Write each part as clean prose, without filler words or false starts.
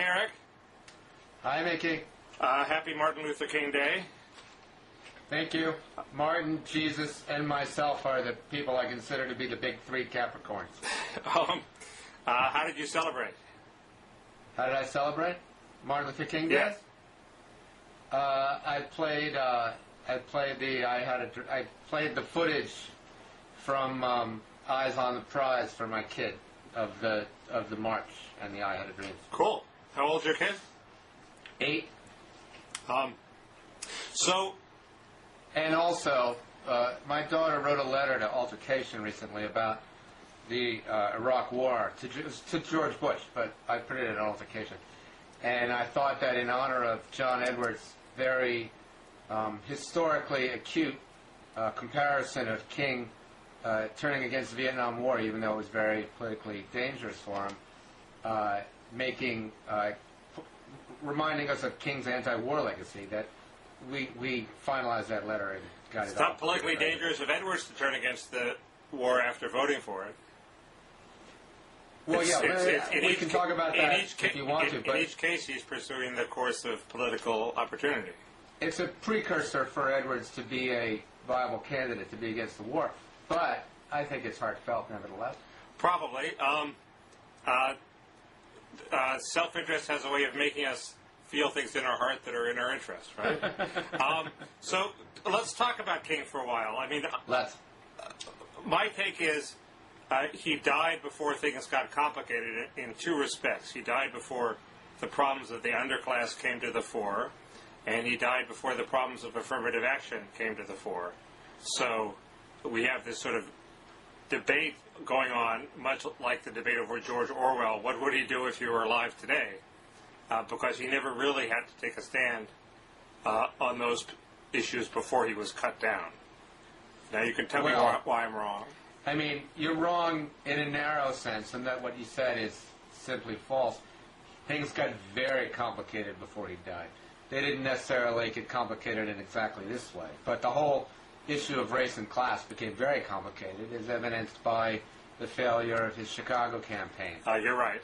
Eric. Hi, Mickey. Happy Martin Luther King Day. Thank you. Martin, Jesus, and myself are the people I consider to be the big three Capricorns. How did you celebrate? How did I celebrate Martin Luther King Day? Yes. I played the footage from Eyes on the Prize for my kid of the march and the I Had a Dream. Cool. How old's your kid? 8. And also, my daughter wrote a letter to Altercation recently about the Iraq War to George Bush, but I put it in Altercation. And I thought that in honor of John Edwards' very historically acute comparison of King turning against the Vietnam War, even though it was very politically dangerous for him, reminding us of King's anti-war legacy, that we finalized that letter and got it. It's not politically dangerous of Edwards to turn against the war after voting for it. Well, we can talk about that if you want to. But in each case, he's pursuing the course of political opportunity. It's a precursor for Edwards to be a viable candidate to be against the war. But I think it's heartfelt, nevertheless. Probably. Self-interest has a way of making us feel things in our heart that are in our interest, right? So let's talk about King for a while. I mean, my take is he died before things got complicated in two respects. He died before the problems of the underclass came to the fore, and he died before the problems of affirmative action came to the fore. So we have this sort of debate going on, much like the debate over George Orwell. What would he do if he were alive today? Because he never really had to take a stand on those issues before he was cut down. Now you can tell me why I'm wrong. I mean, you're wrong in a narrow sense, and that what you said is simply false. Things got very complicated before he died. They didn't necessarily get complicated in exactly this way, but the whole issue of race and class became very complicated, as evidenced by the failure of his Chicago campaign. You're right.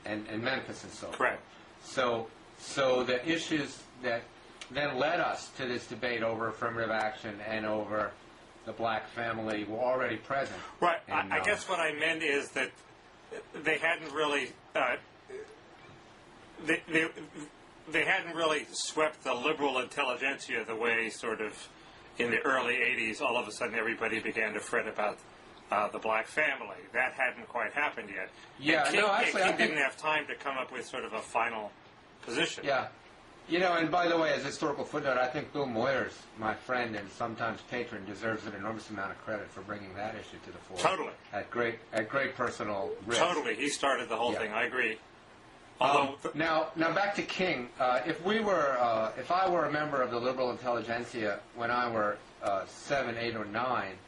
And Memphis and so forth. Correct. So the issues that then led us to this debate over affirmative action and over the black family were already present. Right. I guess what I meant is that they hadn't really they hadn't really swept the liberal intelligentsia the way sort of in the early 80s all of a sudden everybody began to fret about the black family. That hadn't quite happened yet. Yeah, King didn't have time to come up with sort of a final position. Yeah. You know, and by the way, as a historical footnote, I think Bill Moyers, my friend and sometimes patron, deserves an enormous amount of credit for bringing that issue to the fore. Totally. At great personal risk. Totally. He started the whole thing. I agree. Now back to King. If I were a member of the liberal intelligentsia when I were 7, 8, or 9,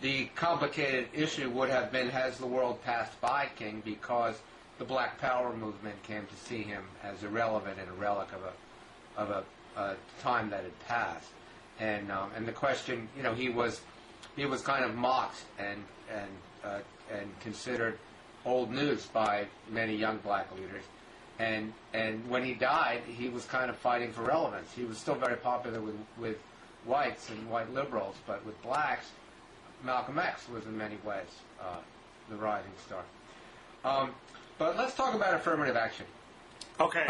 the complicated issue would have been, has the world passed by King, because the Black Power movement came to see him as irrelevant and a relic of a time that had passed. And the question, you know, he was kind of mocked and considered old news by many young black leaders. And when he died, he was kind of fighting for relevance. He was still very popular with whites and white liberals, but with blacks, Malcolm X was in many ways the rising star. But let's talk about affirmative action. Okay.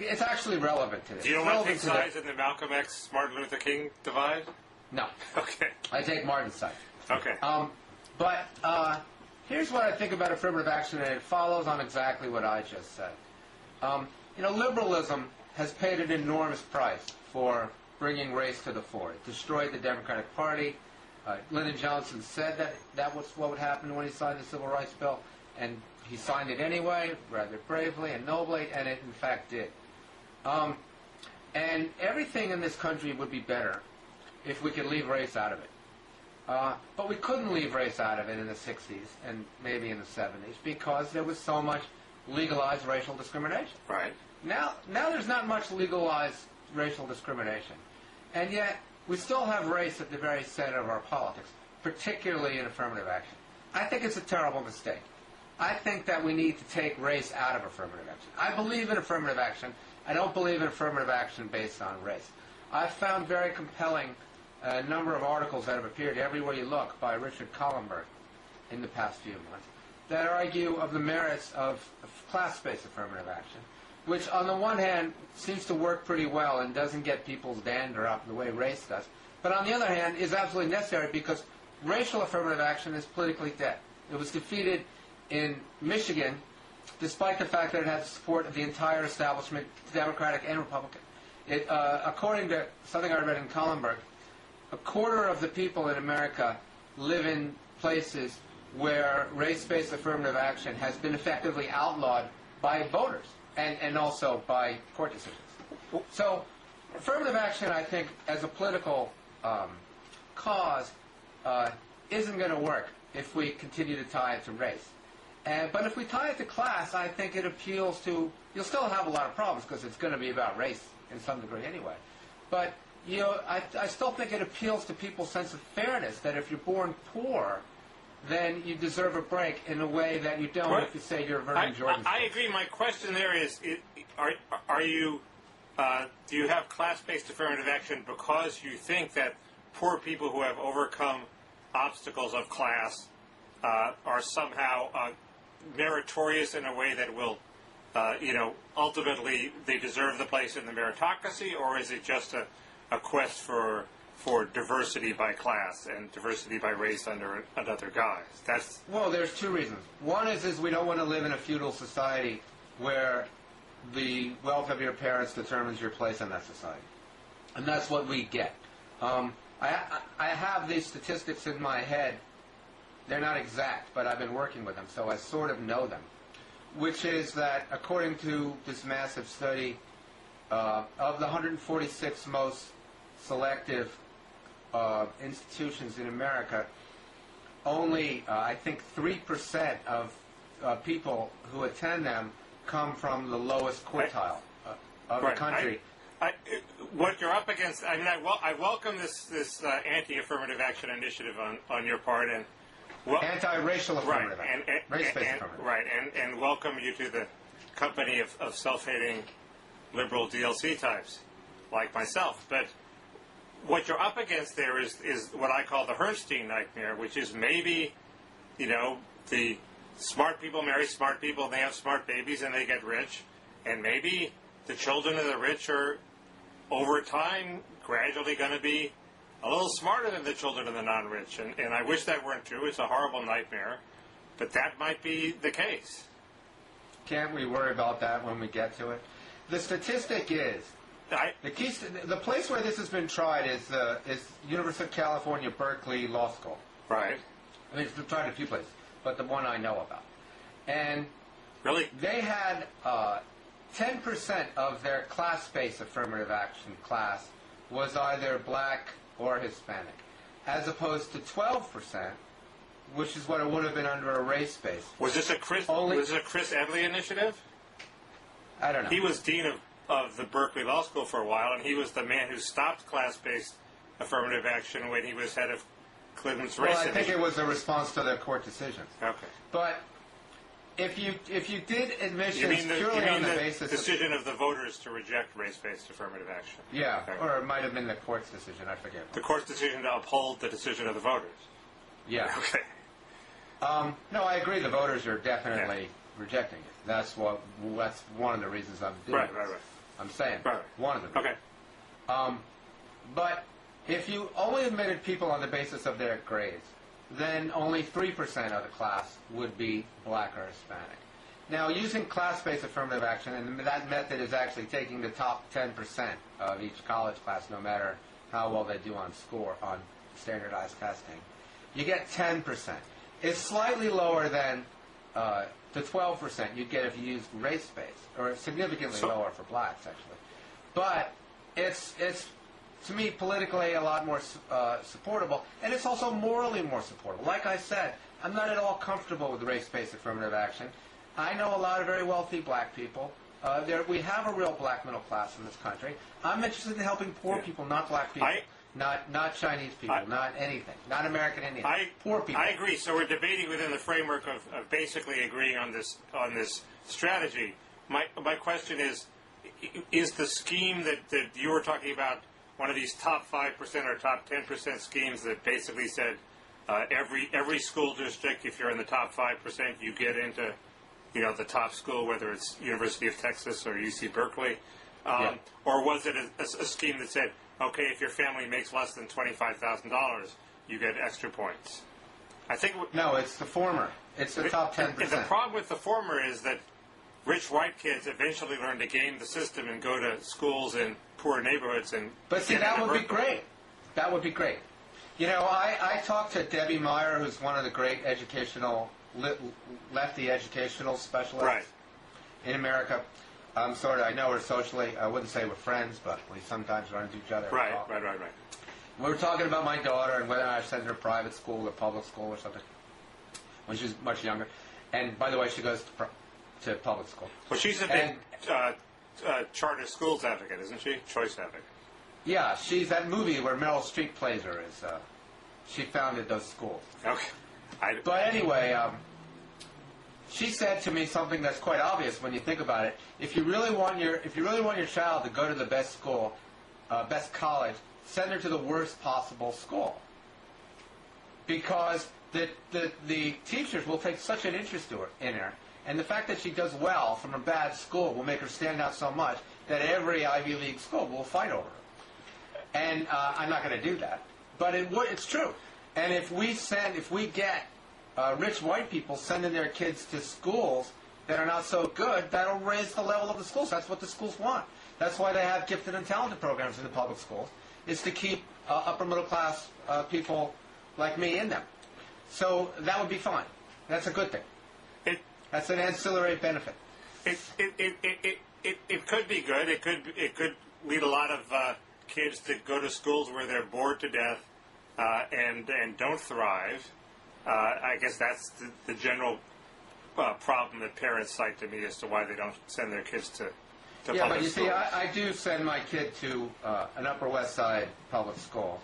It's actually relevant to this. Do you want to take sides in the Malcolm X, Martin Luther King divide? No. Okay. I take Martin's side. Okay. But here's what I think about affirmative action, and it follows on exactly what I just said. You know, liberalism has paid an enormous price for bringing race to the fore. It destroyed the Democratic Party. Lyndon Johnson said that was what would happen when he signed the Civil Rights Bill, and he signed it anyway, rather bravely and nobly, and it in fact did. And everything in this country would be better if we could leave race out of it. But we couldn't leave race out of it in the 60s and maybe in the 70s because there was so much legalized racial discrimination. Right. Now there's not much legalized racial discrimination. And yet we still have race at the very center of our politics, particularly in affirmative action. I think it's a terrible mistake. I think that we need to take race out of affirmative action. I believe in affirmative action. I don't believe in affirmative action based on race. I've found very compelling a number of articles that have appeared everywhere you look by Richard Collenberg in the past few months that argue of the merits of class-based affirmative action, which on the one hand seems to work pretty well and doesn't get people's dander up the way race does, but on the other hand is absolutely necessary because racial affirmative action is politically dead. It was defeated in Michigan despite the fact that it had the support of the entire establishment, Democratic and Republican. According to something I read in Collenberg, a quarter of the people in America live in places where race-based affirmative action has been effectively outlawed by voters and also by court decisions. So affirmative action, I think, as a political cause isn't going to work if we continue to tie it to race. But if we tie it to class, I think it appeals to... You'll still have a lot of problems because it's going to be about race in some degree anyway. But I still think it appeals to people's sense of fairness, that if you're born poor, then you deserve a break in a way that you don't if you say you're a Vernon Jordan. I agree. My question there is, are you... do you have class-based affirmative action because you think that poor people who have overcome obstacles of class are somehow meritorious in a way that will, ultimately they deserve the place in the meritocracy, or is it just a quest for diversity by class and diversity by race under another guise? Well, there's two reasons. One is we don't want to live in a feudal society where the wealth of your parents determines your place in that society. And that's what we get. I have these statistics in my head. They're not exact, but I've been working with them, so I sort of know them. Which is that, according to this massive study, of the 146 most selective institutions in America, only, I think, 3% of people who attend them come from the lowest quartile of the country. What you're up against, I welcome this anti-affirmative action initiative on your part, and anti-racial affirmative action, race-based affirmative. Right, and welcome you to the company of self-hating liberal DLC types like myself. But what you're up against there is what I call the Herrnstein nightmare, which is maybe, the smart people marry smart people, and they have smart babies, and they get rich, and maybe the children of the rich are, over time, gradually going to be a little smarter than the children of the non-rich. And I wish that weren't true. It's a horrible nightmare. But that might be the case. Can't we worry about that when we get to it? The statistic is, the place where this has been tried is University of California, Berkeley Law School. Right. I mean, it's been tried in a few places, but the one I know about. And really, they had 10% of their class-based affirmative action class was either black or Hispanic, as opposed to 12%, which is what it would have been under a race-based. Was this a Chris Edley initiative? I don't know. He was dean of the Berkeley Law School for a while, and he was the man who stopped class-based affirmative action when he was head of Clinton's race initiative. Well, I think it was a response to the court decisions. Okay. But if you did admissions purely on the basis decision of the voters to reject race-based affirmative action. Yeah, okay. Or it might have been the court's decision, I forget. The court's decision to uphold the decision of the voters. Yeah. Okay. No, I agree. The voters are definitely rejecting it. That's one of the reasons I'm doing this. Right. I'm saying one of the reasons. Okay. But if you only admitted people on the basis of their grades, then only 3% of the class would be black or Hispanic. Now, using class-based affirmative action, and that method is actually taking the top 10% of each college class, no matter how well they do on standardized testing, you get 10%. It's slightly lower than the 12% you'd get if you used race-based, or significantly lower for blacks, actually. But it's to me, politically a lot more supportable, and it's also morally more supportable. Like I said, I'm not at all comfortable with race-based affirmative action. I know a lot of very wealthy black people. We have a real black middle class in this country. I'm interested in helping poor people, not black people. Not Chinese people, not anything, not American Indians, poor people. I agree. So we're debating within the framework of basically agreeing on this strategy. My question is the scheme that you were talking about one of these top 5% or top 10% schemes that basically said every school district, if you're in the top 5%, you get into the top school, whether it's University of Texas or UC Berkeley, or was it a scheme that said, okay, if your family makes less than $25,000, you get extra points? I think no, it's the former. It's the top 10%. The problem with the former is that rich white kids eventually learn to game the system and go to schools in poor neighborhoods. But see, that would be great. That would be great. I talked to Debbie Meyer, who's one of the great lefty educational specialists in America. I know her socially. I wouldn't say we're friends, but we sometimes run into each other. Right. We were talking about my daughter and whether I send her to private school or public school or something when she's much younger. And by the way, she goes to public school. Well, she's a big charter schools advocate, isn't she? Choice advocate. Yeah, she's that movie where Meryl Streep plays her. She founded those schools. Okay. But anyway, she said to me something that's quite obvious when you think about it. If you really want your child to go to the best school, best college, send her to the worst possible school, because the teachers will take such an interest in her, and the fact that she does well from a bad school will make her stand out so much that every Ivy League school will fight over her. And I'm not going to do that, but it's true. And if we get rich white people sending their kids to schools that are not so good, that'll raise the level of the schools. That's what the schools want. That's why they have gifted and talented programs in the public schools, is to keep upper middle class people like me in them. So that would be fine. That's a good thing. That's an ancillary benefit. It could be good. It could lead a lot of kids to go to schools where they're bored to death and don't thrive. I guess that's the general problem that parents cite to me as to why they don't send their kids to public but you schools. see, I do send my kid to an Upper West Side public school.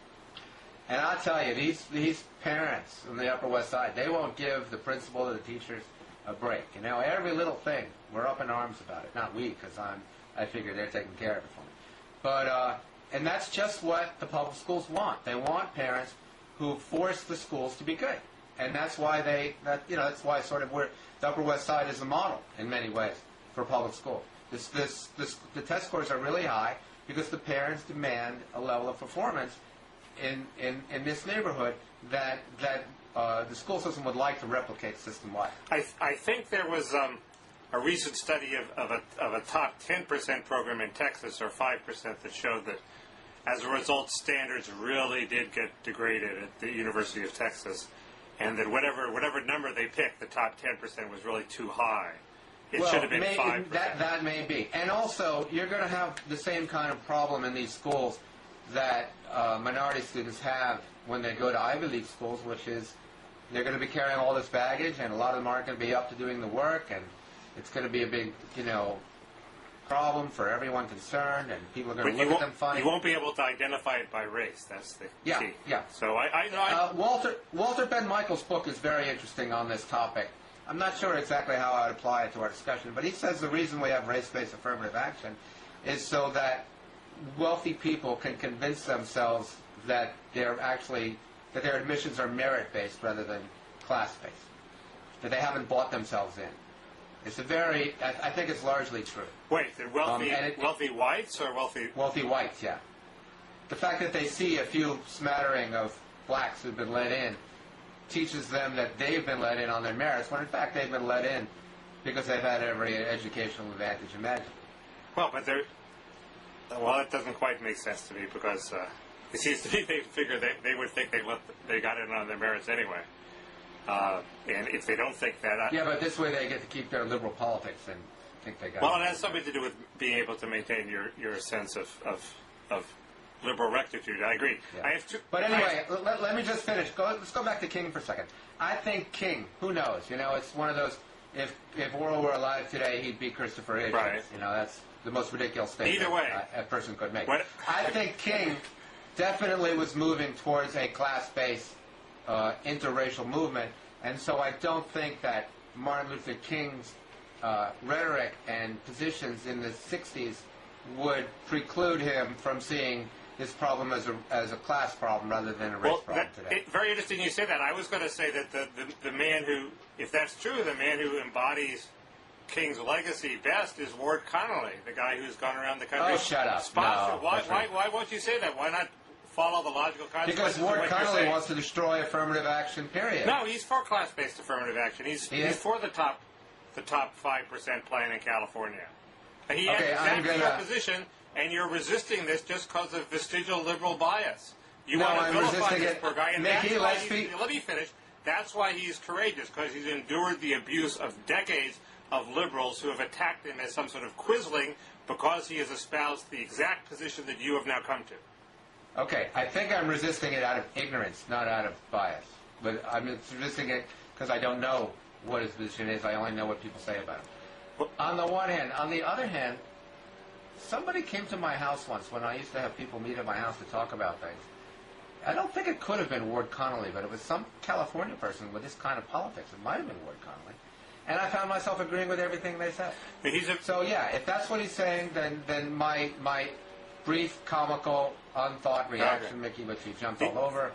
And I'll tell you, these parents on the Upper West Side, they won't give the principal or the teachers a break. Every little thing, we're up in arms about it. Not we, because I figure they're taking care of it for me. But, and that's just what the public schools want. They want parents who force the schools to be good. And that's why that's why sort of the Upper West Side is the model in many ways for public schools. The test scores are really high because the parents demand a level of performance in this neighborhood that the school system would like to replicate system-wide. I think there was a recent study of a top 10% program in Texas, or 5%, that showed that as a result, standards really did get degraded at the University of Texas, and that whatever number they picked, the top 10% was really too high. It should have been 5%. That may be. And also, you're going to have the same kind of problem in these schools that minority students have when they go to Ivy League schools, which is they're going to be carrying all this baggage, and a lot of them aren't going to be up to doing the work, and it's going to be a big, problem for everyone concerned, and people are going to look at them funny. You won't be able to identify it by race. That's the key. Yeah. So Walter Ben Michael's book is very interesting on this topic. I'm not sure exactly how I would apply it to our discussion, but he says the reason we have race-based affirmative action is so that wealthy people can convince themselves that their admissions are merit-based rather than class-based, that they haven't bought themselves in. It's I think it's largely true. Wait, they're wealthy whites or wealthy? Wealthy whites, yeah. The fact that they see a few smattering of blacks who've been let in teaches them that they've been let in on their merits, when in fact they've been let in because they've had every educational advantage imaginable. Well, but that doesn't quite make sense to me, because it seems to me they figure they would think they got in on their merits anyway. And if they don't think that... yeah, but this way they get to keep their liberal politics and think they got... Well, it has something to do with being able to maintain your sense of liberal rectitude. I agree. Yeah. I have two... But anyway, let me just finish. Let's go back to King for a second. I think King, who knows? It's one of those... If Orwell were alive today, he'd be Christopher Hitchens. Right. That's the most ridiculous statement Either way, a person could make. What? I think King definitely was moving towards a class-based interracial movement, and so I don't think that Martin Luther King's rhetoric and positions in the 60s would preclude him from seeing this problem as a class problem rather than a race problem today. Very interesting you say that. I was going to say that the man who, if that's true, the man who embodies King's legacy best is Ward Connolly, the guy who's gone around the country. Oh, shut up. No, why won't you say that? Why not follow the logical consequences? Because Ward Connolly wants to destroy affirmative action, period. No, he's for class-based affirmative action. He's for the top 5% plan in California. And he has exactly your position, and you're resisting this just because of vestigial liberal bias. You want to vilify this poor guy, and that's why let me finish. That's why he's courageous, because he's endured the abuse of decades of liberals who have attacked him as some sort of quisling because he has espoused the exact position that you have now come to. Okay, I think I'm resisting it out of ignorance, not out of bias. But I'm resisting it because I don't know what his position is. I only know what people say about him. Well, on the one hand. On the other hand, somebody came to my house once when I used to have people meet at my house to talk about things. I don't think it could have been Ward Connolly, but it was some California person with this kind of politics. It might have been Ward Connolly. And I found myself agreeing with everything they said. So, yeah, if that's what he's saying, then my brief, comical, unthought reaction, Mickey, which he jumped all over,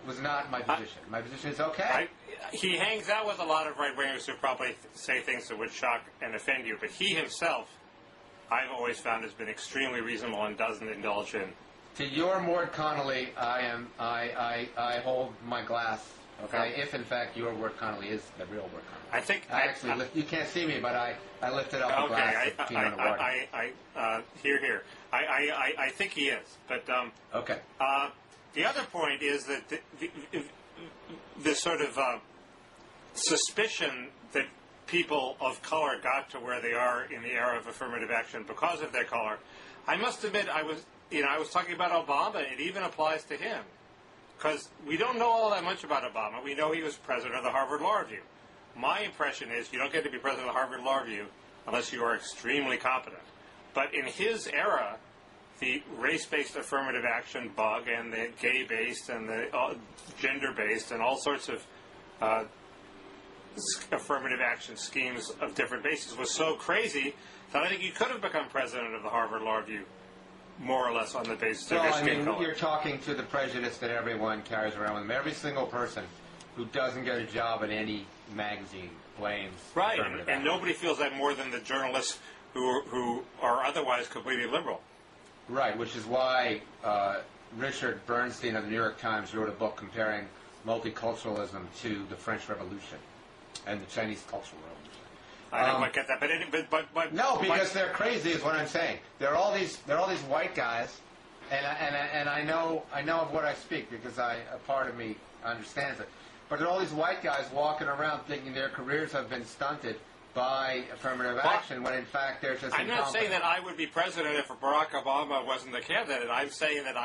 was not my position. My position is okay. He hangs out with a lot of right-wingers who probably say things that would shock and offend you, but he himself, I've always found, has been extremely reasonable and doesn't indulge in. To your Ward Connolly, I hold my glass. Okay, if in fact your Ward Connolly is the real Ward Connolly. I think you can't see me, but I lifted up a glass of peanut water. Here. I think he is, but okay. The other point is that this sort of suspicion that people of color got to where they are in the era of affirmative action because of their color. I must admit, I was talking about Obama. It even applies to him. Because we don't know all that much about Obama. We know he was president of the Harvard Law Review. My impression is you don't get to be president of the Harvard Law Review unless you are extremely competent. But in his era, the race-based affirmative action bug and the gay-based and the gender-based and all sorts of affirmative action schemes of different bases was so crazy that I think you could have become president of the Harvard Law Review more or less on the basis of your skin color. You're talking to the prejudice that everyone carries around with them. Every single person who doesn't get a job in any magazine blames affirmative action. And nobody feels that more than the journalists who are otherwise completely liberal. Right, which is why Richard Bernstein of the New York Times wrote a book comparing multiculturalism to the French Revolution and the Chinese Cultural Revolution. I don't quite get that, but no, because they're crazy is what I'm saying. They're all these white guys, and I know of what I speak because a part of me understands it. But there are all these white guys walking around thinking their careers have been stunted by affirmative action, when in fact they're just. I'm not saying that I would be president if Barack Obama wasn't the candidate. I'm saying that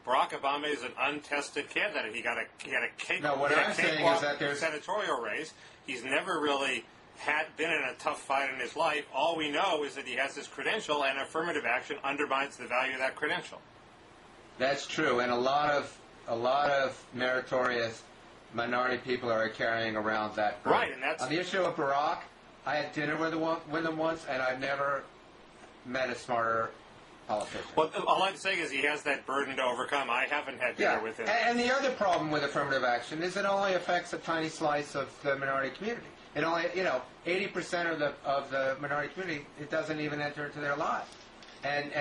Barack Obama is an untested candidate. He got a cake. No, what I'm saying is that there's senatorial race. He's never really been in a tough fight in his life. All we know is that he has this credential, and affirmative action undermines the value of that credential. That's true, and a lot of meritorious minority people are carrying around that burden. Right, and that's on the issue of Barack. I had dinner with him once, and I've never met a smarter politician. Well, all I'm saying is he has that burden to overcome. I haven't had dinner with him. And the other problem with affirmative action is it only affects a tiny slice of the minority community. It only, 80% of the minority community, it doesn't even enter into their lives. And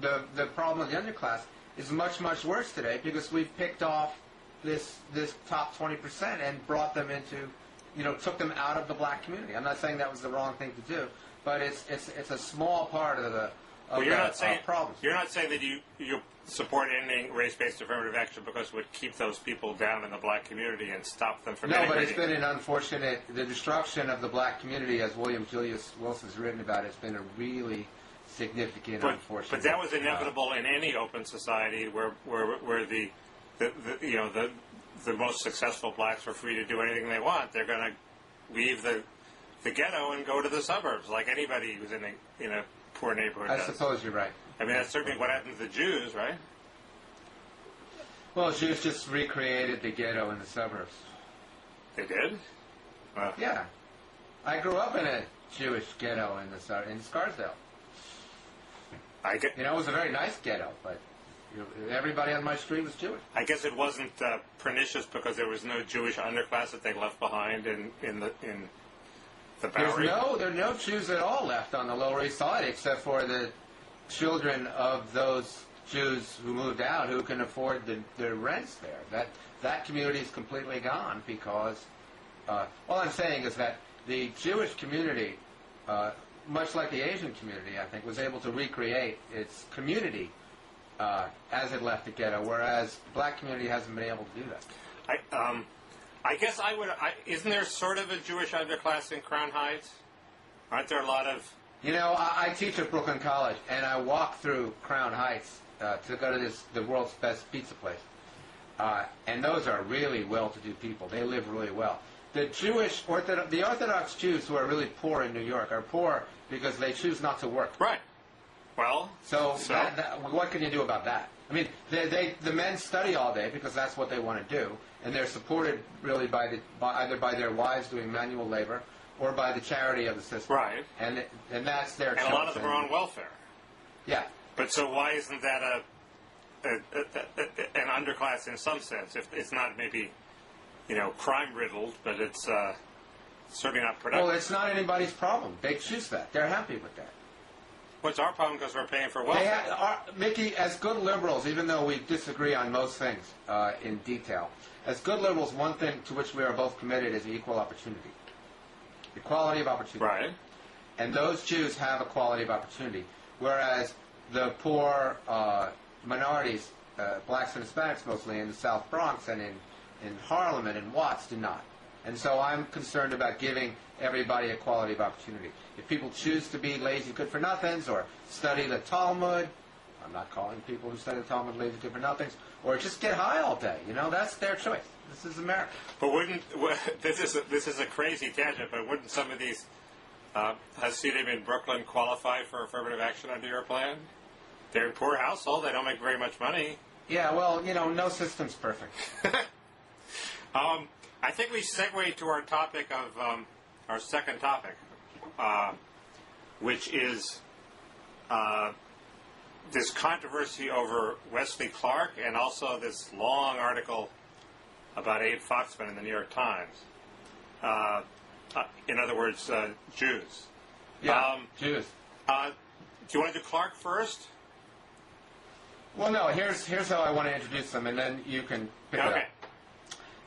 the problem with the underclass is much, much worse today because we've picked off this top 20% and brought them into, took them out of the black community. I'm not saying that was the wrong thing to do, but it's a small part of the problem. You're not saying that you support ending race-based affirmative action because it would keep those people down in the black community and stop them from No, but it's been the destruction of the black community, as William Julius Wilson's written about, has been a really significant, unfortunate. But that was inevitable in any open society where the most successful blacks were free to do anything they want. They're going to leave the ghetto and go to the suburbs, like anybody who's in a poor neighborhood does. I suppose you're right. I mean, that's certainly what happened to the Jews, right? Well, Jews just recreated the ghetto in the suburbs. They did? Yeah. I grew up in a Jewish ghetto in Scarsdale. It was a very nice ghetto, but everybody on my street was Jewish. I guess it wasn't pernicious because there was no Jewish underclass that they left behind in the Bowery. There are no Jews at all left on the Lower East Side except for the children of those Jews who moved out who can afford the rents there. That community is completely gone because all I'm saying is that the Jewish community, much like the Asian community, I think, was able to recreate its community as it left the ghetto, whereas the black community hasn't been able to do that. I guess I would. Isn't there sort of a Jewish underclass in Crown Heights? Aren't there a lot of? I teach at Brooklyn College, and I walk through Crown Heights to go to the world's best pizza place. And those are really well-to-do people. They live really well. The Orthodox Jews who are really poor in New York are poor because they choose not to work. Right. Well, so what can you do about that? I mean, the men study all day because that's what they want to do, and they're supported really either by their wives doing manual labor or by the charity of the system. Right. And that's their choice. And a lot of them are on welfare. Yeah. But so why isn't that an underclass in some sense? If it's not maybe, crime riddled, but it's certainly not productive. Well, it's not anybody's problem. They choose that. They're happy with that. What's our problem because we're paying for welfare? Mickey, as good liberals, even though we disagree on most things in detail, as good liberals, one thing to which we are both committed is equal opportunity. Equality of opportunity. Right. And those Jews have equality of opportunity, whereas the poor minorities, blacks and Hispanics mostly, in the South Bronx and in Harlem and in Watts do not. And so I'm concerned about giving everybody equality of opportunity. If people choose to be lazy good-for-nothings or study the Talmud, I'm not calling people who study the Talmud lazy good-for-nothings, or just get high all day, that's their choice. This is America. But this is a crazy tangent, but wouldn't some of these Hasidim in Brooklyn qualify for affirmative action under your plan? They're in poor household. They don't make very much money. Yeah, well, no system's perfect. I think we segue to our topic of our second topic, which is this controversy over Wesley Clark and also this long article about Abe Foxman in the New York Times. In other words, Jews. Yeah, Jews. Do you want to do Clark first? Well, no, here's how I want to introduce them, and then you can pick it up.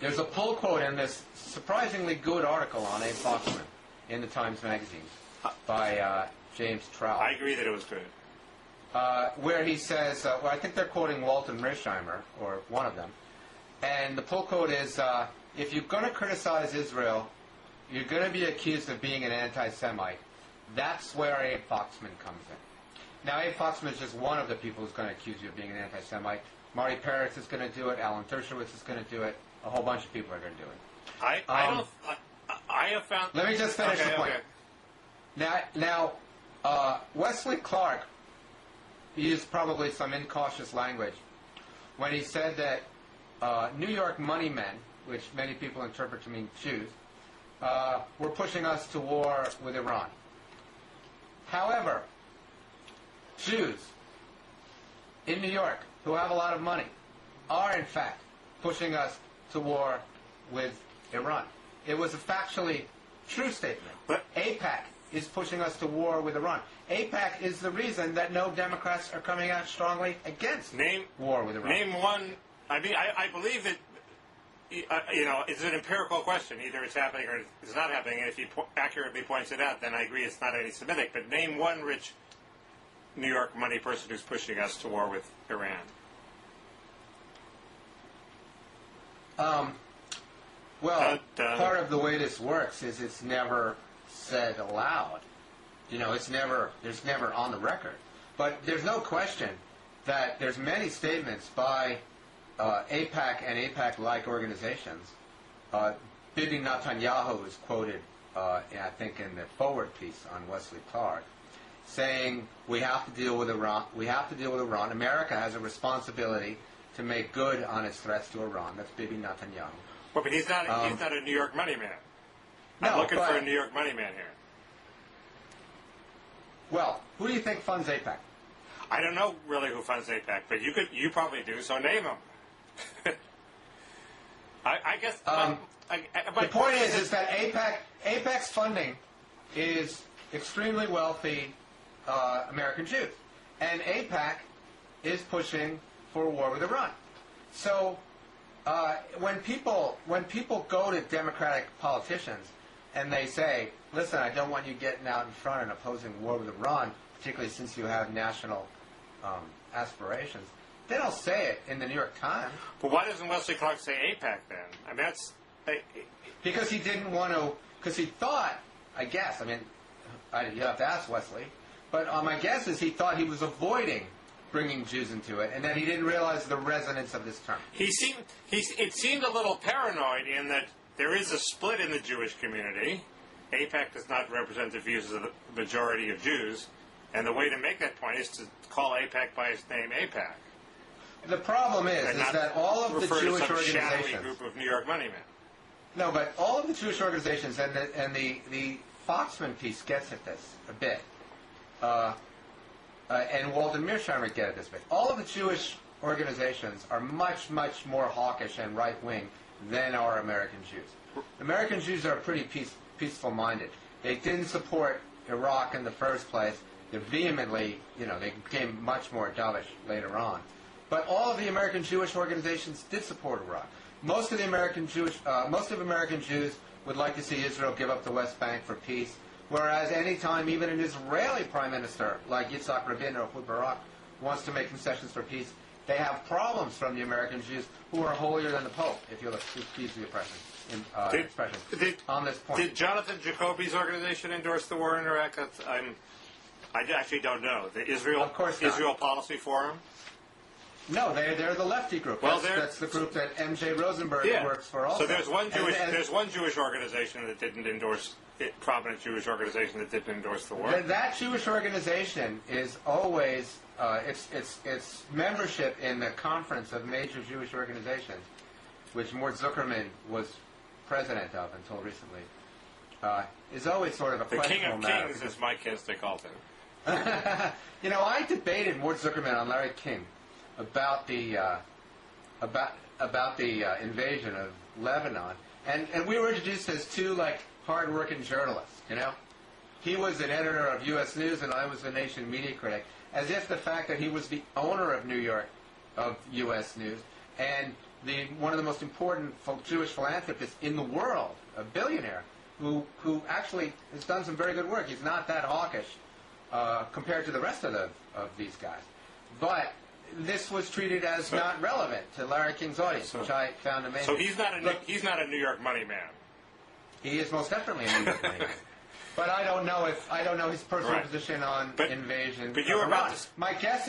There's a pull quote in this surprisingly good article on Abe Foxman in the Times Magazine by James Trout. I agree that it was good. Where he says, I think they're quoting Walter Mersheimer, or one of them, and the pull quote is, if you're going to criticize Israel, you're going to be accused of being an anti-Semite. That's where Abe Foxman comes in. Now, Abe Foxman is just one of the people who's going to accuse you of being an anti-Semite. Marty Peretz is going to do it. Alan Dershowitz is going to do it. A whole bunch of people are going to do it. I have found... Let me just finish the point. Okay. Now, Wesley Clark used probably some incautious language when he said that New York money men, which many people interpret to mean Jews, were pushing us to war with Iran. However, Jews in New York who have a lot of money are, in fact, pushing us to war with Iran. It was a factually true statement. But AIPAC is pushing us to war with Iran. AIPAC is the reason that no Democrats are coming out strongly against war with Iran. Name one. I mean, I believe that, it's an empirical question. Either it's happening or it's not happening. And if he accurately points it out, then I agree it's not anti-Semitic. But name one rich New York money person who's pushing us to war with Iran. Part of the way this works is it's never said aloud. There's never on the record. But there's no question that there's many statements by AIPAC and AIPAC-like organizations. Bibi Netanyahu is quoted, I think, in the forward piece on Wesley Clark, saying we have to deal with Iran. We have to deal with Iran. America has a responsibility to make good on its threats to Iran. That's Bibi Netanyahu. Well, but he's not a New York money man. I'm looking for a New York money man here. Well, who do you think funds AIPAC? I don't know really who funds AIPAC, but you probably do, so name them. I guess. The point is that AIPAC's funding is extremely wealthy American Jews, and AIPAC is pushing for a war with Iran. So when people go to Democratic politicians and they say, "Listen, I don't want you getting out in front and opposing war with Iran, particularly since you have national aspirations," they don't say it in the New York Times. But why doesn't Wesley Clark say AIPAC then? I mean, that's because he didn't want to. Because he thought, I guess. I mean, you have to ask Wesley. But my guess is he thought he was avoiding bringing Jews into it, and that he didn't realize the resonance of this term. It seemed a little paranoid in that there is a split in the Jewish community. AIPAC does not represent the views of the majority of Jews, and the way to make that point is to call AIPAC by its name, AIPAC. The problem is that all of the Jewish organizations, group of New York money men. No, but all of the Jewish organizations, and the Foxman piece gets at this a bit, and Walter Mearsheimer get at this a bit. All of the Jewish organizations are much, much more hawkish and right-wing than our American Jews. American Jews are pretty peaceful-minded. They didn't support Iraq in the first place. They're vehemently, they became much more dovish later on. But all of the American Jewish organizations did support Iraq. Most of American Jews would like to see Israel give up the West Bank for peace, whereas any time even an Israeli prime minister like Yitzhak Rabin or Ehud Barak wants to make concessions for peace, they have problems from the American Jews who are holier than the Pope, if you'll excuse the expression, on this point. Did Jonathan Jacoby's organization endorse the war in Iraq? I actually don't know. The Israel Policy Forum? No, they're the lefty group. Well, that's the group that M.J. Rosenberg works for also. So there's one Jewish organization that didn't endorse prominent Jewish organization that didn't endorse the war. That Jewish organization is always its membership in the Conference of Major Jewish Organizations, which Mort Zuckerman was president of until recently, is always sort of a questionable matter. The King of Kings, as Mike Kinsley called him. I debated Mort Zuckerman on Larry King about the invasion of Lebanon, and we were introduced as two hard-working journalists. He was an editor of U.S. News, and I was a Nation media critic. As if the fact that he was the owner of New York, of U.S. News, and one of the most important Jewish philanthropists in the world, a billionaire, who actually has done some very good work. He's not that hawkish compared to the rest of these guys, but this was treated as not relevant to Larry King's audience, which I found amazing. So he's not a New York money man. He is most definitely a New York money man. But I don't know his personal position on invasion. But you were about to... My guess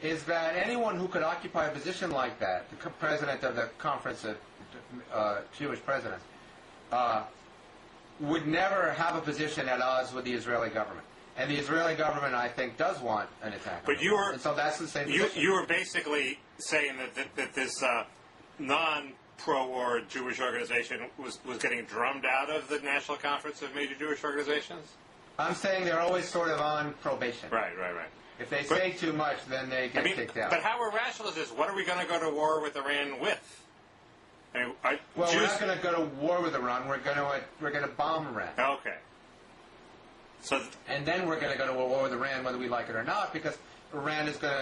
is that anyone who could occupy a position like that, the president of the Conference of Jewish Presidents, would never have a position at odds with the Israeli government. And the Israeli government, I think, does want an attack. But and so that's the same position. You were basically saying that this non-pro-war Jewish organization was getting drummed out of the National Conference of Major Jewish Organizations? I'm saying they're always sort of on probation. Right. If they say too much, then they get kicked out. But how irrational is this? What are we going to go to war with Iran with? We're not going to go to war with Iran. We're going to bomb Iran. Okay. And then we're going to go to a war with Iran, whether we like it or not, because Iran is going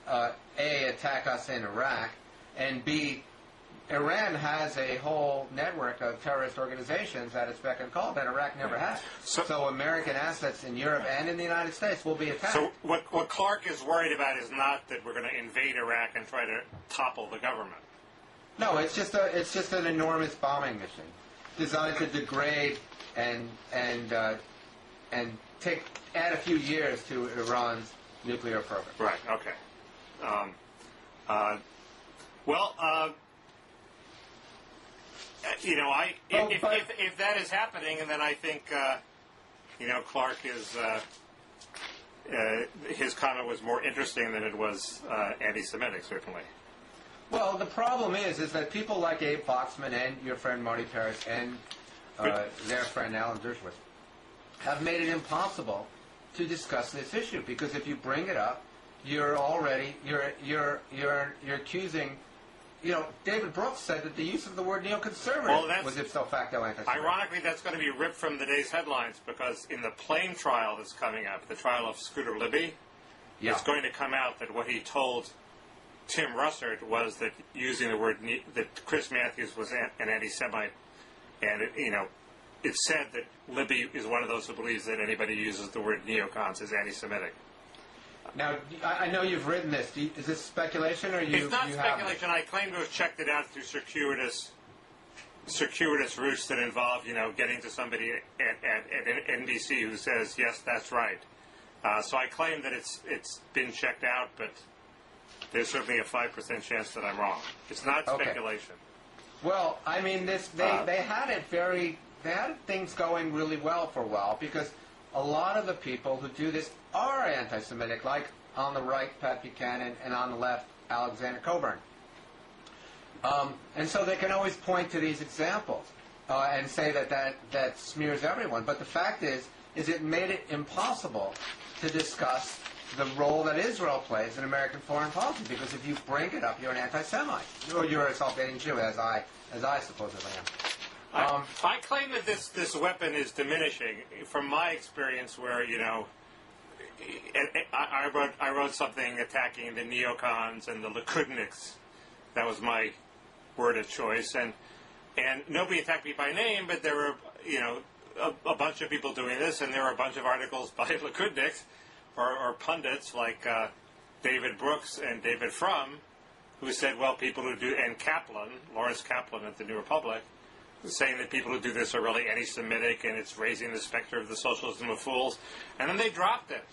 to A, attack us in Iraq, and B, Iran has a whole network of terrorist organizations at its beck and call that Iraq never had. So American assets in Europe and in the United States will be attacked. So what Clark is worried about is not that we're going to invade Iraq and try to topple the government. No, it's just an enormous bombing mission designed to degrade and add a few years to Iran's nuclear program. Right. Okay. If that is happening, and then I think, Clark his comment was more interesting than it was anti-Semitic, certainly. Well, the problem is that people like Abe Foxman and your friend Marty Parris and their friend Alan Dershowitz have made it impossible to discuss this issue, because if you bring it up, you're accusing. You know, David Brooks said that the use of the word neoconservative was ipso facto anti-Semitic. Ironically, that's going to be ripped from the day's headlines, because in the Plain trial that's coming up, the trial of Scooter Libby, it's going to come out that what he told Tim Russert was that using the word that Chris Matthews was an anti-Semite, and it said that Libby is one of those who believes that anybody who uses the word neocons is anti-Semitic. Now, I know you've written this. Is this speculation, or you? It's not you speculation. I claim to have checked it out through circuitous routes that involve, getting to somebody at NBC who says, yes, that's right. So I claim that it's been checked out, but there's certainly a 5% chance that I'm wrong. It's not speculation. Well, I mean, they had things going really well for a while, because a lot of the people who do this are anti-Semitic, like on the right, Pat Buchanan, and on the left, Alexander Coburn. And so they can always point to these examples and say that smears everyone. But the fact is it made it impossible to discuss the role that Israel plays in American foreign policy, because if you bring it up, you're an anti-Semite, or you're a self-hating Jew, as I supposedly am. I claim that this weapon is diminishing from my experience, where I wrote something attacking the neocons and the Likudniks. That was my word of choice, and nobody attacked me by name, but there were a bunch of people doing this, and there were a bunch of articles by Likudniks or pundits like David Brooks and David Frum, who said, well, people who do, and Kaplan, Lawrence Kaplan at the New Republic, saying that people who do this are really anti-Semitic and it's raising the specter of the socialism of fools. And then they dropped it.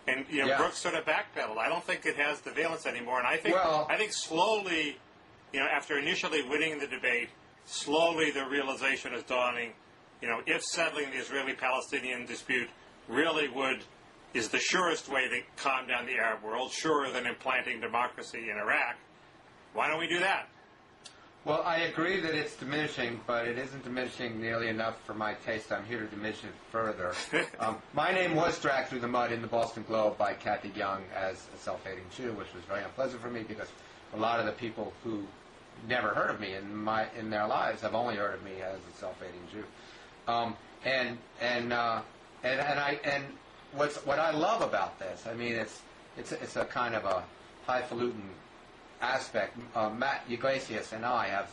And Brooks sort of backpedaled. I don't think it has the valence anymore. And I think slowly, after initially winning the debate, slowly the realization is dawning, if settling the Israeli-Palestinian dispute really is the surest way to calm down the Arab world, surer than implanting democracy in Iraq, why don't we do that? Well, I agree that it's diminishing, but it isn't diminishing nearly enough for my taste. I'm here to diminish it further. My name was dragged through the mud in the Boston Globe by Kathy Young as a self-hating Jew, which was very unpleasant for me, because a lot of the people who never heard of me in their lives have only heard of me as a self-hating Jew. What I love about this, I mean, it's a kind of a highfalutin aspect. Matt Yglesias and I have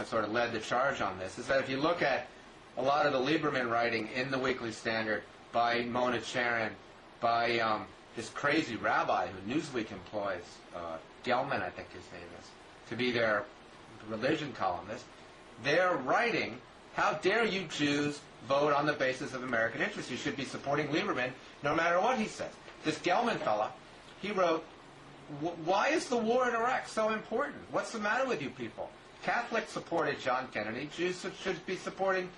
sort of led the charge on this, is that if you look at a lot of the Lieberman writing in the Weekly Standard by Mona Charen, by this crazy rabbi who Newsweek employs, Gelman, I think his name is, to be their religion columnist, they're writing, how dare you Jews vote on the basis of American interests? You should be supporting Lieberman no matter what he says. This Gelman fella, he wrote, why is the war in Iraq so important? What's the matter with you people? Catholics supported John Kennedy. Jews should be supporting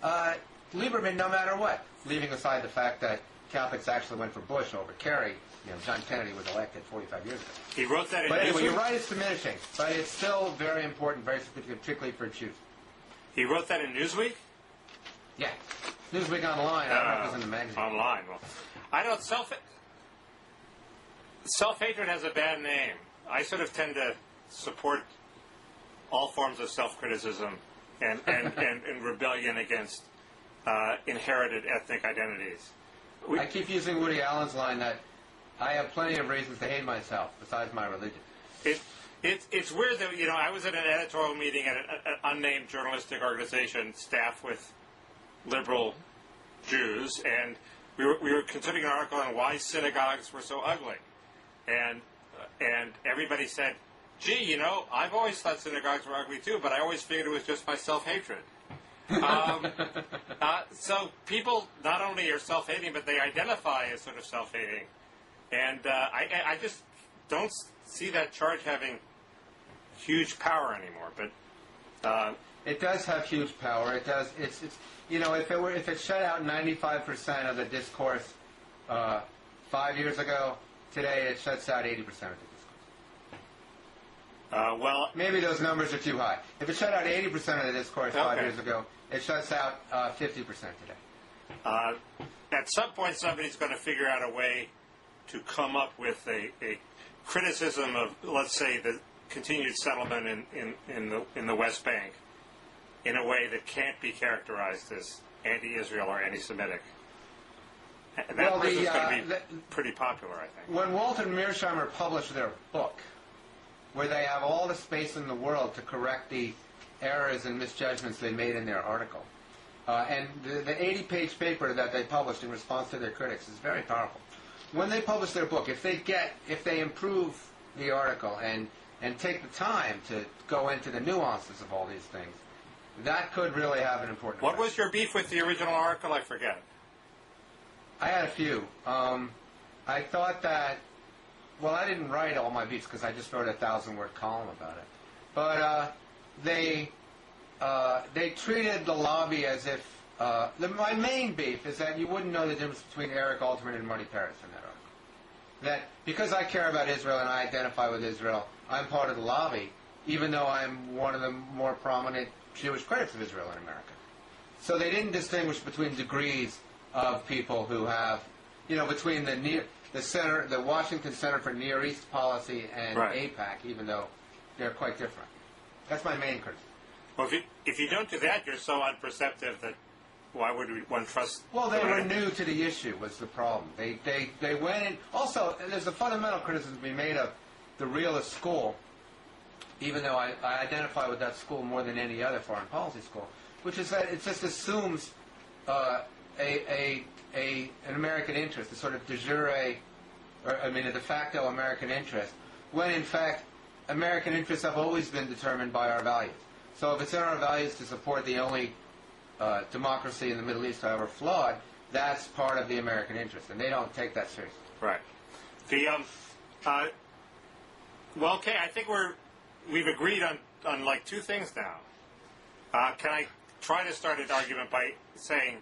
Lieberman no matter what, leaving aside the fact that Catholics actually went for Bush over Kerry. John Kennedy was elected 45 years ago. He wrote that in But anyway, Newsweek? You're right, it's diminishing. But it's still very important, very significant, particularly for Jews. He wrote that in Newsweek? Yeah. Newsweek Online. I don't know if it was in the magazine. Online. Well, I don't... Self-hatred has a bad name. I sort of tend to support all forms of self-criticism and rebellion against inherited ethnic identities. I keep using Woody Allen's line that I have plenty of reasons to hate myself besides my religion. It's weird that, I was at an editorial meeting at an unnamed journalistic organization staffed with liberal Jews, and we were considering an article on why synagogues were so ugly. And everybody said, gee, I've always thought synagogues were ugly too, but I always figured it was just my self-hatred. So people not only are self-hating, but they identify as sort of self-hating. And I just don't see that charge having huge power anymore. But it does have huge power. It does. It's if it shut out 95% of the discourse 5 years ago. Today, it shuts out 80% of the discourse. Well, maybe those numbers are too high. If it shut out 80% of the discourse 5 years ago, it shuts out 50% today. At some point, somebody's going to figure out a way to come up with a criticism of, let's say, the continued settlement in the West Bank in a way that can't be characterized as anti-Israel or anti-Semitic. And that person's going to be pretty popular, I think. When Walter and Mearsheimer published their book, where they have all the space in the world to correct the errors and misjudgments they made in their article, and the 80-page paper that they published in response to their critics is very powerful. When they publish their book, if they improve the article and take the time to go into the nuances of all these things, that could really have an important effect. What was your beef with the original article? I forget. I had a few. I thought that, well, I didn't write all my beefs because I just wrote a 1,000-word column about it. But they treated the lobby as if, my main beef is that you wouldn't know the difference between Eric Alterman and Marty Paris in that article. That because I care about Israel and I identify with Israel, I'm part of the lobby, even though I'm one of the more prominent Jewish critics of Israel in America. So they didn't distinguish between degrees of people who have, between the Washington Center for Near East Policy and AIPAC, even though they're quite different. That's my main criticism. Well, if you don't do that, you're so unperceptive that why would one trust? Well, they were new to the issue was the problem. They went in. Also, there's a fundamental criticism to be made of the realist school, even though I identify with that school more than any other foreign policy school, which is that it just assumes an American interest, a sort of de jure, a de facto American interest, when in fact American interests have always been determined by our values. So if it's in our values to support the only democracy in the Middle East, however flawed, that's part of the American interest, and they don't take that seriously. Right. Well, okay, I think we've agreed on like two things now. Can I try to start an argument by saying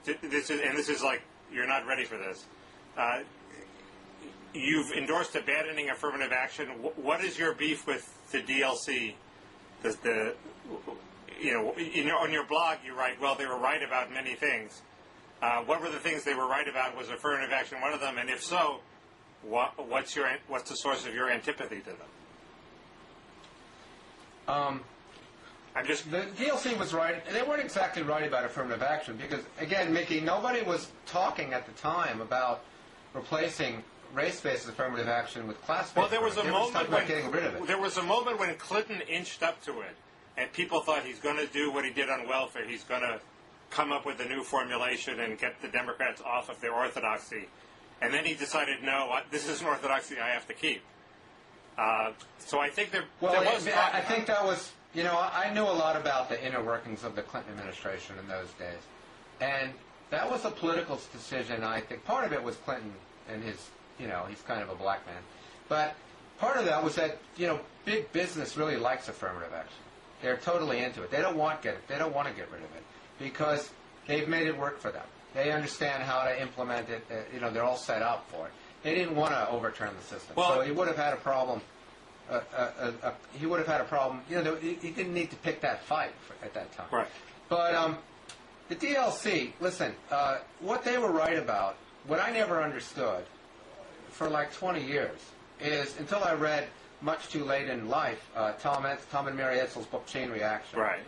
this is like you're not ready for this. You've endorsed abandoning affirmative action. What is your beef with the DLC? On your blog you write, well, they were right about many things. What were the things they were right about? Was affirmative action one of them? And if so, what's the source of your antipathy to them? The DLC was right. They weren't exactly right about affirmative action because, again, Mickey, nobody was talking at the time about replacing race-based affirmative action with class-based. Well, there was a moment when it. Clinton inched up to it, and people thought he's going to do what he did on welfare. He's going to come up with a new formulation and get the Democrats off of their orthodoxy. And then he decided, no, this is an orthodoxy I have to keep. So I think I think that was, I knew a lot about the inner workings of the Clinton administration in those days. And that was a political decision, I think. Part of it was Clinton and his, he's kind of a black man. But part of that was that, big business really likes affirmative action. They're totally into it. They don't want to get rid of it because they've made it work for them. They understand how to implement it. They're all set up for it. They didn't want to overturn the system. So he would have had a problem. He would have had a problem. He didn't need to pick that fight at that time. Right. But the DLC, listen, what they were right about, what I never understood for like 20 years is until I read much too late in life, Tom and Mary Edsall's book Chain Reaction, right,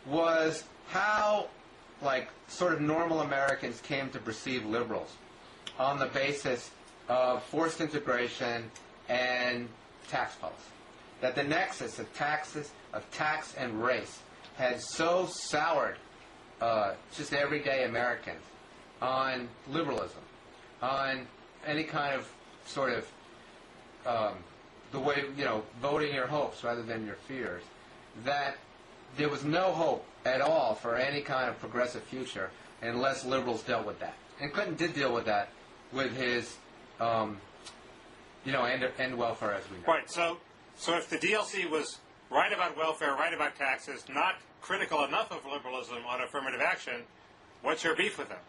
was how sort of normal Americans came to perceive liberals on the basis of forced integration and tax policy. That the nexus of tax and race had so soured just everyday Americans on liberalism, on any kind of sort of the way, voting your hopes rather than your fears, that there was no hope at all for any kind of progressive future unless liberals dealt with that. And Clinton did deal with that with his, end welfare as we know. Right. So if the DLC was right about welfare, right about taxes, not critical enough of liberalism on affirmative action, what's your beef with them?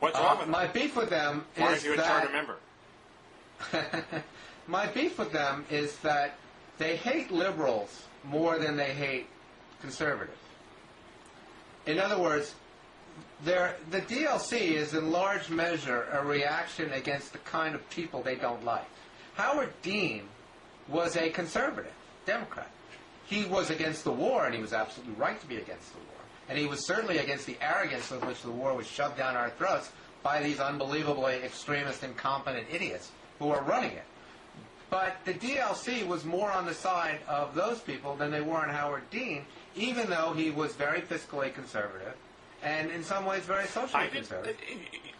What's wrong with my beef with them Why is aren't you a that... charter member? My beef with them is that they hate liberals more than they hate conservatives. In other words, the DLC is in large measure a reaction against the kind of people they don't like. Howard Dean was a conservative Democrat. He was against the war, and he was absolutely right to be against the war. And he was certainly against the arrogance with which the war was shoved down our throats by these unbelievably extremist, incompetent idiots who are running it. But the DLC was more on the side of those people than they were on Howard Dean, even though he was very fiscally conservative and in some ways very socially conservative.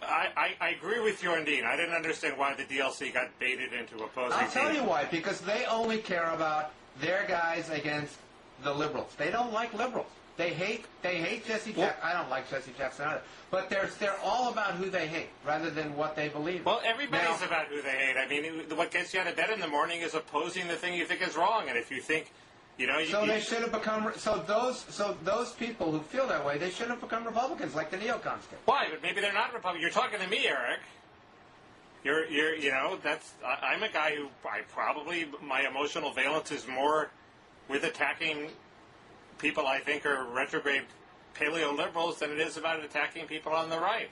I agree with you on Dean. I didn't understand why the DLC got baited into opposing I'll tell you why. Because they only care about their guys against the liberals. They don't like liberals. They hate Jesse Jackson. I don't like Jesse Jackson either. But they're all about who they hate rather than what they believe in. Well, everybody's about who they hate. I mean, what gets you out of bed in the morning is opposing the thing you think is wrong. And if you think, they should have become. So those people who feel that way, they should have become Republicans, like the neocons did. Why? But maybe they're not Republicans. You're talking to me, Eric. I'm a guy who my emotional valence is more with attacking people I think are retrograde paleo-liberals than it is about attacking people on the right,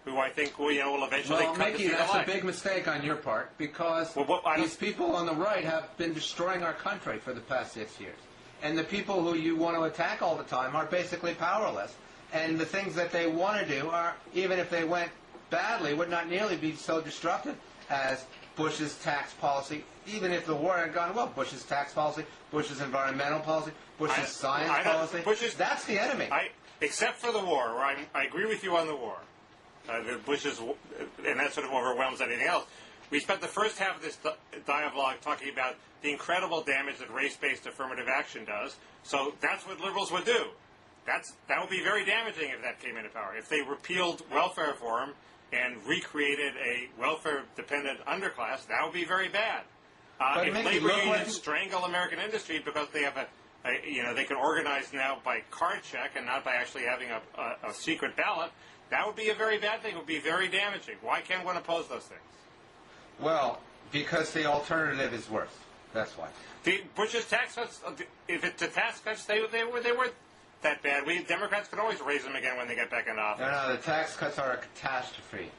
who I think will eventually come Mickey, to see the that's light. a big mistake on your part, because these people on the right have been destroying our country for the past 6 years. And the people who you want to attack all the time are basically powerless. And the things that they want to do are, even if they went badly, would not nearly be so destructive as Bush's tax policy. Even if the war had gone well, Bush's tax policy, Bush's environmental policy, Bush's science policy. That's the enemy. Except for the war, where I agree with you on the war. The Bush's, and that sort of overwhelms anything else. We spent the first half of this dialogue talking about the incredible damage that race-based affirmative action does. So that's what liberals would do. That would be very damaging if that came into power. If they repealed welfare reform and recreated a welfare-dependent underclass, that would be very bad. If labor unions strangle American industry because they have they can organize now by card check and not by actually having a secret ballot, that would be a very bad thing. It would be very damaging. Why can't one oppose those things? Well, because the alternative is worse. That's why. Bush's tax cuts, if it's the tax cuts, they weren't that bad. Democrats can always raise them again when they get back in office. No, the tax cuts are a catastrophe.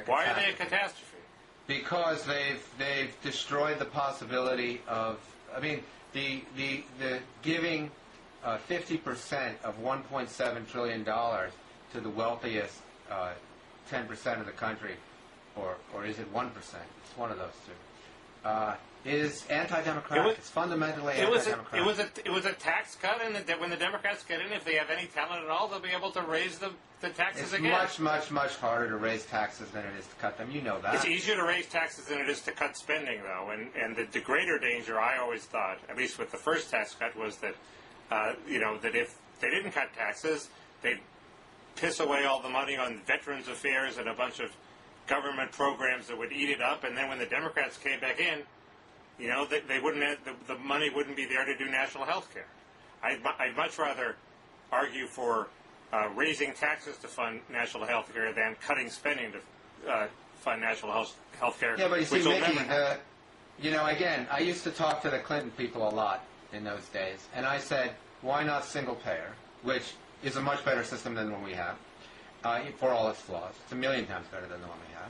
Why are they a catastrophe? Because they've destroyed the possibility of, the giving 50% of $1.7 trillion to the wealthiest 10% of the country, or is it 1%? It's one of those two. Is anti-democratic. It's fundamentally anti-democratic. It was a tax cut, and when the Democrats get in, if they have any talent at all, they'll be able to raise the taxes again. It's much harder to raise taxes than it is to cut them. You know that. It's easier to raise taxes than it is to cut spending, though. And the greater danger, I always thought, at least with the first tax cut, was that that if they didn't cut taxes, they'd piss away all the money on Veterans Affairs and a bunch of government programs that would eat it up. And then when the Democrats came back in, they wouldn't have, the money wouldn't be there to do national health care. I'd much rather argue for raising taxes to fund national health care than cutting spending to fund national health care. Yeah, but you see, Mickey, again, I used to talk to the Clinton people a lot in those days, and I said, why not single payer, which is a much better system than the one we have, for all its flaws. It's 1,000,000 times better than the one we have.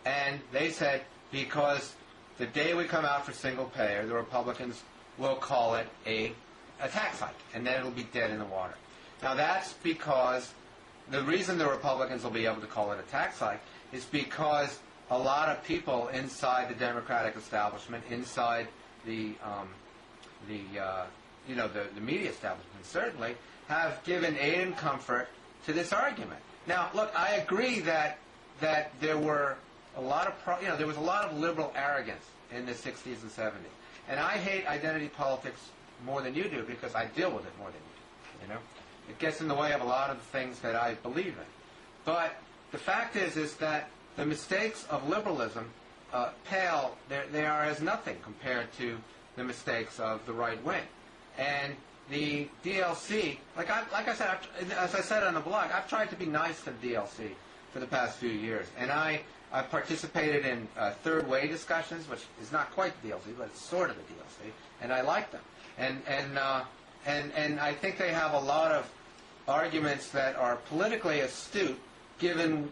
And they said, because the day we come out for single payer, the Republicans will call it a tax hike, and then it'll be dead in the water. Now that's because the reason the Republicans will be able to call it a tax hike is because a lot of people inside the Democratic establishment, inside the media establishment certainly, have given aid and comfort to this argument. Now, look, I agree that there were a lot of there was a lot of liberal arrogance in the 60s and 70s, and I hate identity politics more than you do because I deal with it more than you do. It gets in the way of a lot of the things that I believe in. But the fact is that the mistakes of liberalism pale. They are as nothing compared to the mistakes of the right wing, and the DLC, like I said, as I said on the blog, I've tried to be nice to the DLC for the past few years. And I've participated in third way discussions, which is not quite the DLC, but it's sort of the DLC, and I like them. And I think they have a lot of arguments that are politically astute, given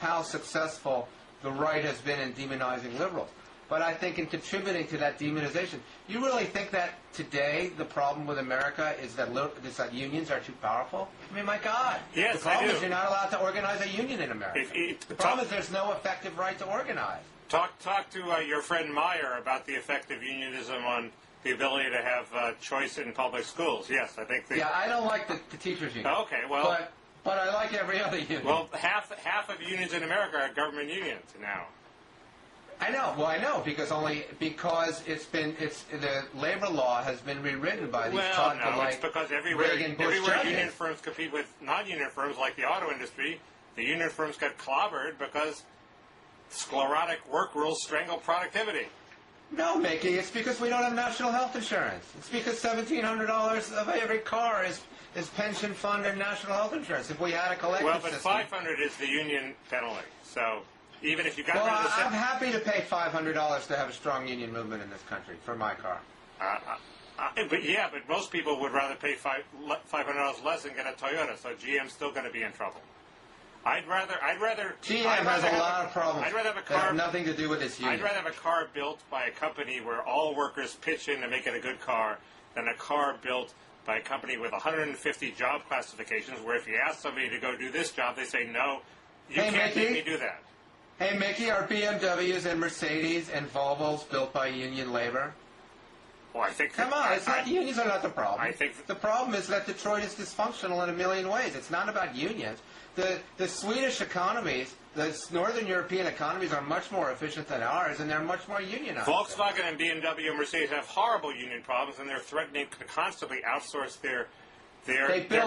how successful the right has been in demonizing liberals. But I think in contributing to that demonization, you really think that today the problem with America is that unions are too powerful? I mean, my God. Yes, the problem I do. is you're not allowed to organize a union in America. The problem is there's no effective right to organize. Talk to your friend Meyer about the effect of unionism on the ability to have choice in public schools. Yes, I think. Yeah, I don't like the teachers' union. Okay, well. But I like every other union. Well, half of unions in America are government unions now. I know. Well, I know because the labor law has been rewritten by these it's because everywhere union firms compete with non-union firms like the auto industry, the union firms get clobbered because sclerotic work rules strangle productivity. No, Mickey, it's because we don't have national health insurance. It's because $1,700 of every car is pension fund and national health insurance. If we had a collective system. Well, but $500 is the union penalty. So even if you got rid of the I'm happy to pay $500 to have a strong union movement in this country for my car. But most people would rather pay $500 less and get a Toyota. So GM's still going to be in trouble. I'd rather GM has a lot of problems. I'd rather have a car. That have nothing to do with this union. I'd rather have a car built by a company where all workers pitch in to make it a good car than a car built by a company with 150 job classifications. Where if you ask somebody to go do this job, they say no, you can't make me do that. Hey Mickey, are BMWs and Mercedes and Volvos built by union labor? Well, I think. Come on, unions are not the problem. I think the problem is that Detroit is dysfunctional in a million ways. It's not about unions. The Swedish economies, the Northern European economies are much more efficient than ours, and they're much more unionized. Volkswagen and BMW and Mercedes have horrible union problems, and they're threatening to constantly outsource their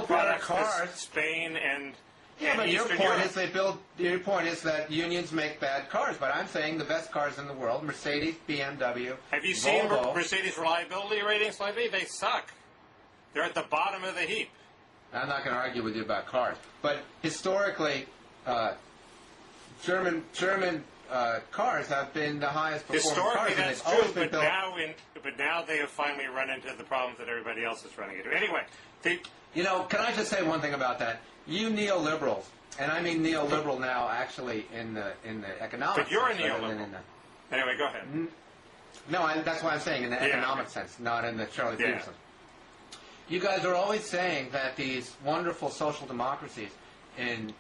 products to Spain and. Yeah, but your point is that unions make bad cars, but I'm saying the best cars in the world, Mercedes, BMW, Have you Volvo. seen Mercedes reliability ratings lately? They suck. They're at the bottom of the heap. I'm not going to argue with you about cars, but historically, German cars have been the highest performing cars. Historically, that's true, but now they have finally run into the problems that everybody else is running into. Anyway, can I just say one thing about that? You neoliberals, and I mean neoliberal now, actually in the economic. But you're sense, a neoliberal. Anyway, go ahead. No, that's why I'm saying in the economic sense, not in the Charlie Peterson. You guys are always saying that these wonderful social democracies in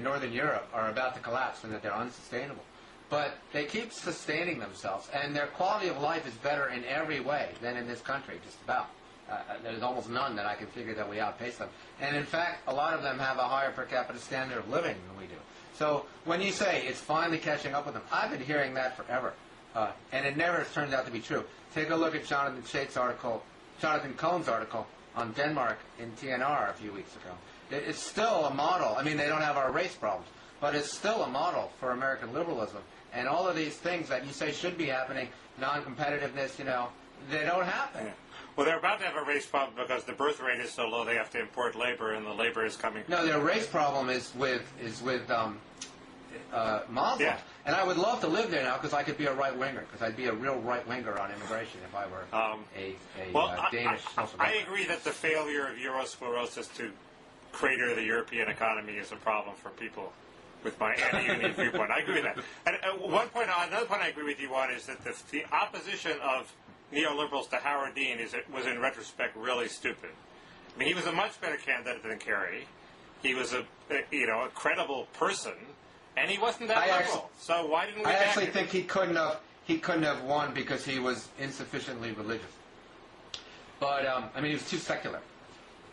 Northern Europe are about to collapse and that they're unsustainable. But they keep sustaining themselves, and their quality of life is better in every way than in this country, just about. There's almost none that I can figure that we outpace them. And in fact, a lot of them have a higher per capita standard of living than we do. So when you say it's finally catching up with them, I've been hearing that forever. And it never turns out to be true. Take a look at Jonathan Cohn's article on Denmark in TNR a few weeks ago. It's still a model. I mean, they don't have our race problems, but it's still a model for American liberalism. And all of these things that you say should be happening, non-competitiveness, they don't happen. Yeah. Well, they're about to have a race problem because the birth rate is so low they have to import labor, and the labor is coming. No, their race problem is with Muslims. Yeah. And I would love to live there now because I could be a right-winger, because I'd be a real right-winger on immigration if I were a Danish social I agree that the failure of Eurosclerosis to crater the European economy is a problem for people with my anti-union viewpoint. I agree with that. And another point I agree with you on is that the opposition of neoliberals to Howard Dean was in retrospect really stupid. I mean, he was a much better candidate than Kerry. He was a credible person, and he wasn't that liberal. So why didn't we? I actually think he couldn't have won because he was insufficiently religious. But I mean, he was too secular.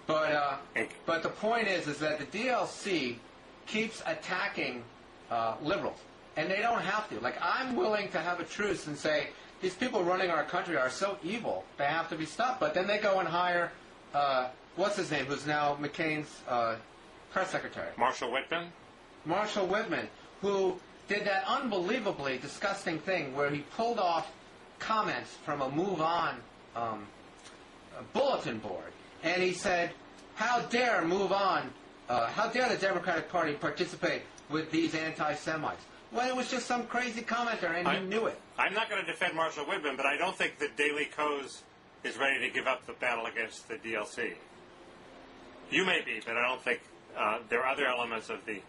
But the point is that the DLC keeps attacking liberals, and they don't have to. Like, I'm willing to have a truce and say, these people running our country are so evil, they have to be stopped. But then they go and hire, what's his name, who's now McCain's press secretary? Marshall Whitman? Marshall Whitman, who did that unbelievably disgusting thing where he pulled off comments from a Move On bulletin board. And he said, how dare Move On, how dare the Democratic Party participate with these anti-Semites? Well, it was just some crazy commenter, and he knew it. I'm not going to defend Marshall Whitman, but I don't think that Daily Kos is ready to give up the battle against the DLC. You may be, but I don't think there are other elements of the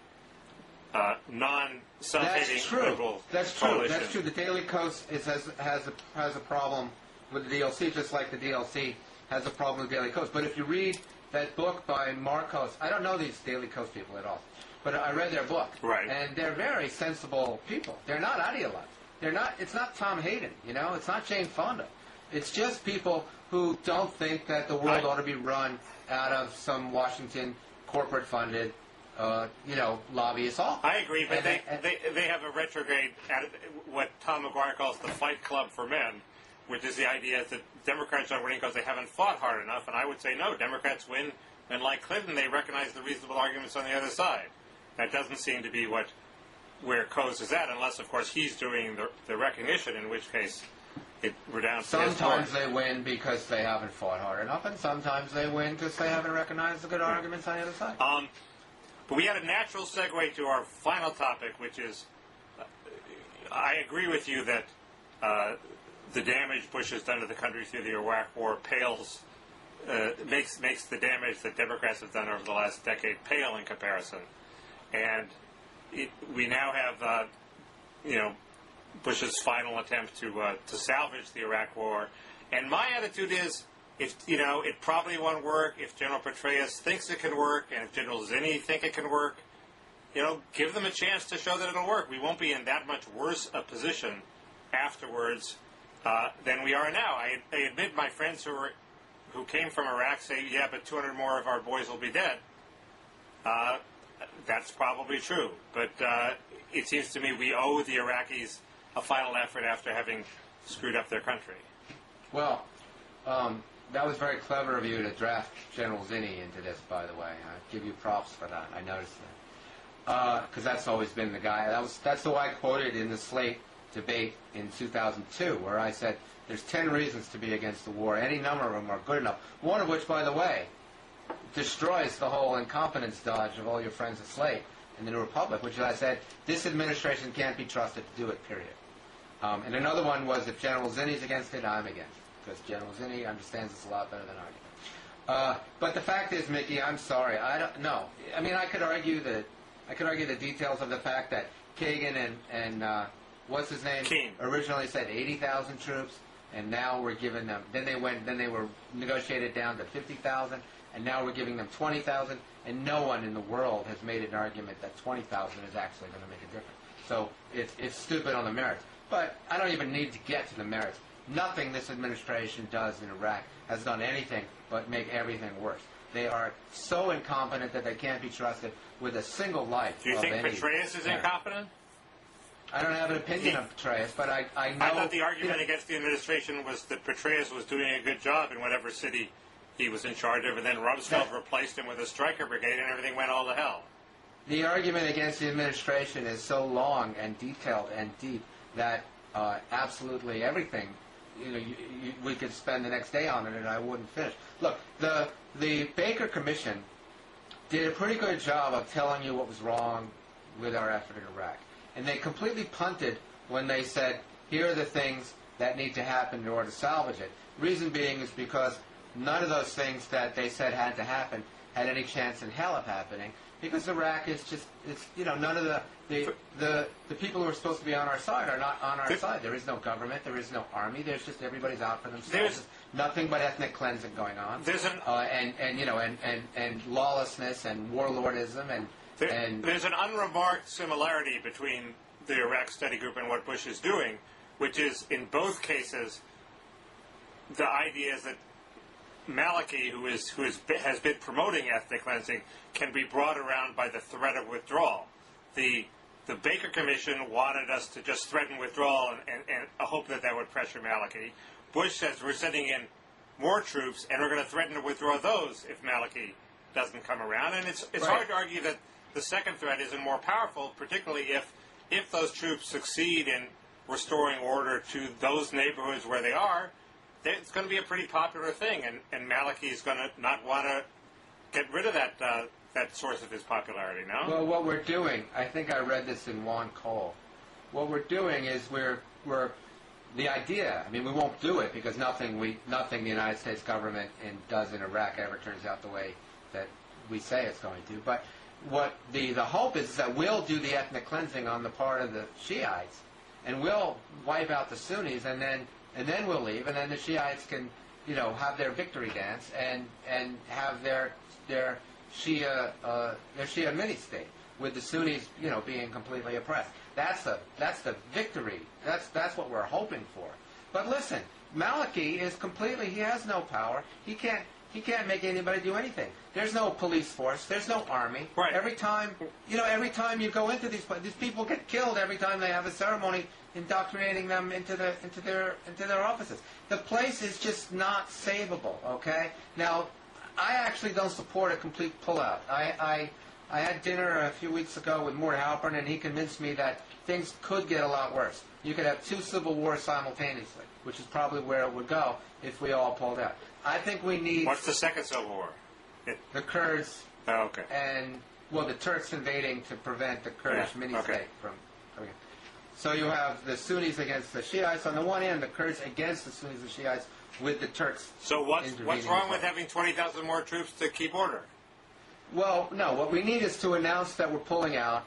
non-self-hating liberal coalition. That's true. The Daily Kos has a problem with the DLC, just like the DLC has a problem with Daily Kos. But if you read that book by Marcos, I don't know these Daily Kos people at all, but I read their book, right? And they're very sensible people. They're not ideologues. They're not. It's not Tom Hayden, you know. It's not Jane Fonda. It's just people who don't think that the world ought to be run out of some Washington corporate-funded, lobbyist hall. I agree, but they have a retrograde at what Tom McGuire calls the Fight Club for Men, which is the idea that Democrats are winning because they haven't fought hard enough. And I would say no, Democrats win, and like Clinton, they recognize the reasonable arguments on the other side. That doesn't seem to be where Kos is at, unless, of course, he's doing the recognition, in which case it redounds to his Sometimes they win because they haven't fought hard enough, and sometimes they win because they haven't recognized the good arguments on the other side. But we had a natural segue to our final topic, which is, I agree with you that the damage Bush has done to the country through the Iraq War makes the damage that Democrats have done over the last decade pale in comparison. And we now have, Bush's final attempt to salvage the Iraq War. And my attitude is, it probably won't work. If General Petraeus thinks it can work, and if General Zinni think it can work, give them a chance to show that it'll work. We won't be in that much worse a position afterwards than we are now. I admit my friends who came from Iraq say, yeah, but 200 more of our boys will be dead. That's probably true. But it seems to me we owe the Iraqis a final effort after having screwed up their country. Well, that was very clever of you to draft General Zinni into this, by the way. I give you props for that. I noticed that. Because that's always been the guy. That's who I quoted in the Slate debate in 2002, where I said, there's 10 reasons to be against the war. Any number of them are good enough. One of which, by the way, destroys the whole incompetence dodge of all your friends at Slate in the New Republic, which is, I said, this administration can't be trusted to do it, period. And another one was, if General Zinni's against it, I'm against it, because General Zinni understands this a lot better than I do. But the fact is, Mickey, I'm sorry, I don't know. I mean, I could argue the details of the fact that Kagan and what's his name? Keane. Originally said 80,000 troops, and now we're giving them. Then they were negotiated down to 50,000, and now we're giving them 20,000. And no one in the world has made an argument that 20,000 is actually going to make a difference. So it's stupid on the merits. But I don't even need to get to the merits. Nothing this administration does in Iraq has done anything but make everything worse. They are so incompetent that they can't be trusted with a single life. Do you think Petraeus is incompetent? I don't have an opinion of Petraeus, but I know... I thought the argument against the administration was that Petraeus was doing a good job in whatever city he was in charge of, and then Rumsfeld replaced him with a striker brigade, and everything went all to hell. The argument against the administration is so long and detailed and deep that absolutely everything, we could spend the next day on it and I wouldn't finish. Look, the Baker Commission did a pretty good job of telling you what was wrong with our effort in Iraq. And they completely punted when they said, here are the things that need to happen in order to salvage it. Reason being is because none of those things that they said had to happen had any chance in hell of happening, because Iraq is just, none of the people who are supposed to be on our side are not on our side. There is no government, there is no army, there's just everybody's out for themselves. There's nothing but ethnic cleansing going on. There's and lawlessness and warlordism and there's an unremarked similarity between the Iraq Study Group and what Bush is doing, which is, in both cases, the idea is that Maliki, who has been promoting ethnic cleansing, can be brought around by the threat of withdrawal. The Baker Commission wanted us to just threaten withdrawal and hope that would pressure Maliki. Bush says we're sending in more troops and we're going to threaten to withdraw those if Maliki doesn't come around. And it's right. Hard to argue that the second threat isn't more powerful, particularly if those troops succeed in restoring order to those neighborhoods where they are. It's going to be a pretty popular thing, and Maliki is going to not want to get rid of that that source of his popularity, no? Well, what we're doing, I think I read this in Juan Cole. What we're doing is we're the idea. I mean, we won't do it because nothing the United States government does in Iraq ever turns out the way that we say it's going to. But what the hope is that we'll do the ethnic cleansing on the part of the Shiites, and we'll wipe out the Sunnis, and then we'll leave, and then the Shiites can, have their victory dance and have their Shia mini-state with the Sunnis, being completely oppressed. That's the victory. That's what we're hoping for. But listen, Maliki is completely. He has no power. He can't make anybody do anything. There's no police force. There's no army. Right. Every time you go into these people get killed every time they have a ceremony indoctrinating them into their offices. The place is just not savable. Okay. Now, I actually don't support a complete pullout. I had dinner a few weeks ago with Mort Halpern, and he convinced me that things could get a lot worse. You could have 2 civil wars simultaneously, which is probably where it would go if we all pulled out. I think we need... What's the second civil war? The Kurds okay. and, the Turks invading to prevent the Kurdish mini-state from coming in. So you have the Sunnis against the Shiites on the one end, the Kurds against the Sunnis and Shiites with the Turks. So what's wrong with having 20,000 more troops to keep order? Well, no. What we need is to announce that we're pulling out,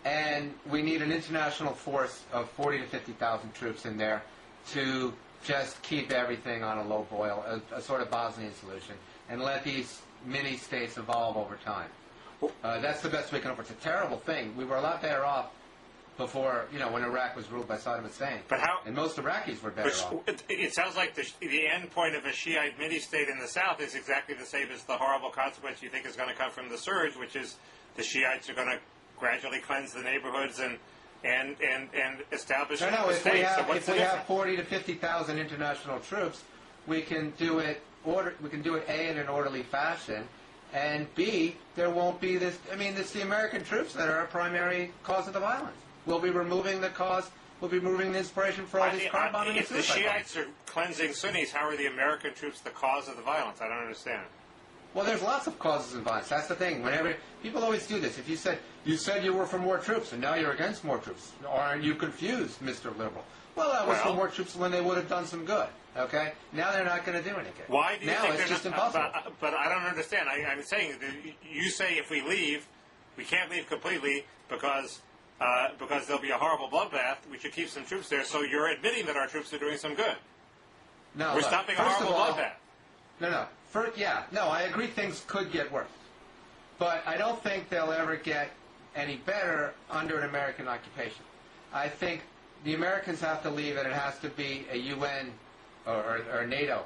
and we need an international force of 40,000 to 50,000 troops in there to just keep everything on a low boil, a sort of Bosnian solution, and let these mini-states evolve over time. That's the best we can offer. It's a terrible thing. We were a lot better off before, when Iraq was ruled by Saddam Hussein. But how? And most Iraqis were better off. It sounds like the end point of a Shiite mini-state in the south is exactly the same as the horrible consequence you think is going to come from the surge, which is the Shiites are going to gradually cleanse the neighborhoods and establish a state. If we have 40,000 to 50,000 international troops, we can do it. We can do it A, in an orderly fashion, and B, there won't be this. I mean, it's the American troops that are a primary cause of the violence. We'll be removing the cause. We'll be removing the inspiration for all these car bombing and suicide. If the Shiites are cleansing Sunnis, how are the American troops the cause of the violence? I don't understand. Well, there's lots of causes of violence. That's the thing. Whenever people always do this, if you said you were for more troops and now you're against more troops, aren't you confused, Mr. Liberal? Well, I was for more troops when they would have done some good. Okay. Now they're not going to do anything. Why do you now think it's just impossible? But I don't understand. I'm saying that you say if we leave, we can't leave completely because there'll be a horrible bloodbath. We should keep some troops there. So you're admitting that our troops are doing some good. No, we're stopping a horrible bloodbath. No. I agree things could get worse. But I don't think they'll ever get any better under an American occupation. I think the Americans have to leave, and it has to be a UN or NATO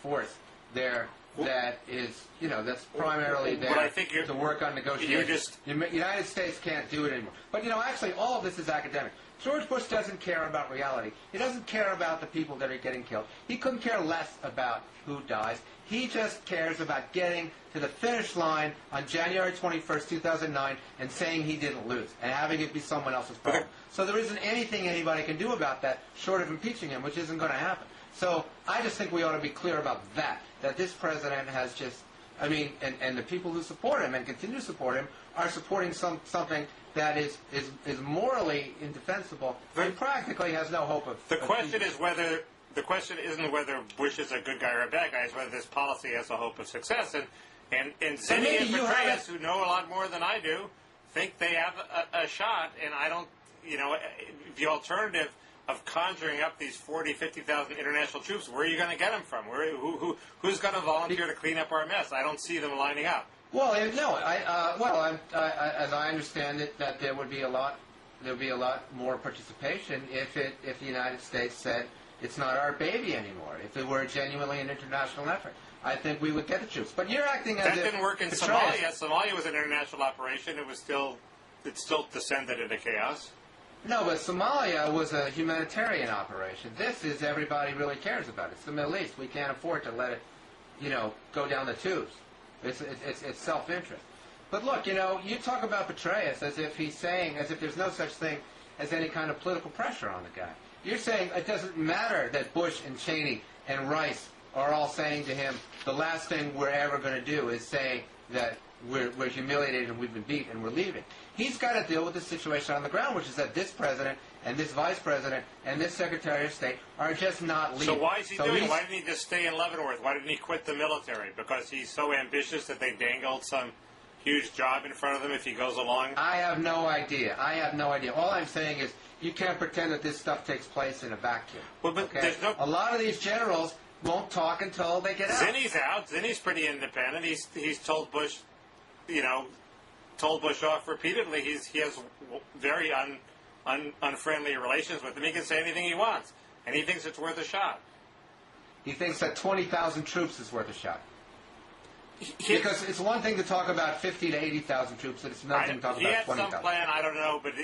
force there that is, that's primarily there to work on negotiations. The United States can't do it anymore. But, actually, all of this is academic. George Bush doesn't care about reality. He doesn't care about the people that are getting killed. He couldn't care less about who dies. He just cares about getting to the finish line on January 21st, 2009 and saying he didn't lose and having it be someone else's problem. So there isn't anything anybody can do about that short of impeaching him, which isn't going to happen. So I just think we ought to be clear about that this president has just, and the people who support him and continue to support him are supporting something that is morally indefensible and practically has no hope of... The question isn't whether Bush is a good guy or a bad guy, it's whether this policy has a hope of success. And Zinni and Pernicious, who know a lot more than I do, think they have a shot, and I don't, the alternative of conjuring up these 40,000, 50,000 international troops, where are you going to get them from? Who's going to volunteer to clean up our mess? I don't see them lining up. Well, no. As I understand it, that there would be a lot more participation if the United States said it's not our baby anymore. If it were genuinely an international effort, I think we would get the troops. But you're acting as if that didn't work in Somalia. Somalia was an international operation. It still descended into chaos. No, but Somalia was a humanitarian operation. This is everybody really cares about. It's the Middle East. We can't afford to let it, go down the tubes. It's self-interest. But look, you talk about Pernicious as if there's no such thing as any kind of political pressure on the guy. You're saying it doesn't matter that Bush and Cheney and Rice are all saying to him, the last thing we're ever going to do is say that we're humiliated and we've been beat and we're leaving. He's got to deal with the situation on the ground, which is that this president and this vice president and this secretary of state are just not leaving. So why is he doing it? Why didn't he just stay in Leavenworth? Why didn't he quit the military? Because he's so ambitious that they dangled some huge job in front of him if he goes along? I have no idea. All I'm saying is you can't pretend that this stuff takes place in a vacuum. Well, but there's a lot of these generals won't talk until they get out. Zinni's out. Zinni's pretty independent. He's told Bush, told Bush off repeatedly. He has very unfriendly relations with him. He can say anything he wants, and he thinks it's worth a shot. He thinks that 20,000 troops is worth a shot. Because it's one thing to talk about 50 to 80,000 troops, and it's another thing to talk about 20,000. He had some plan, I don't know, but,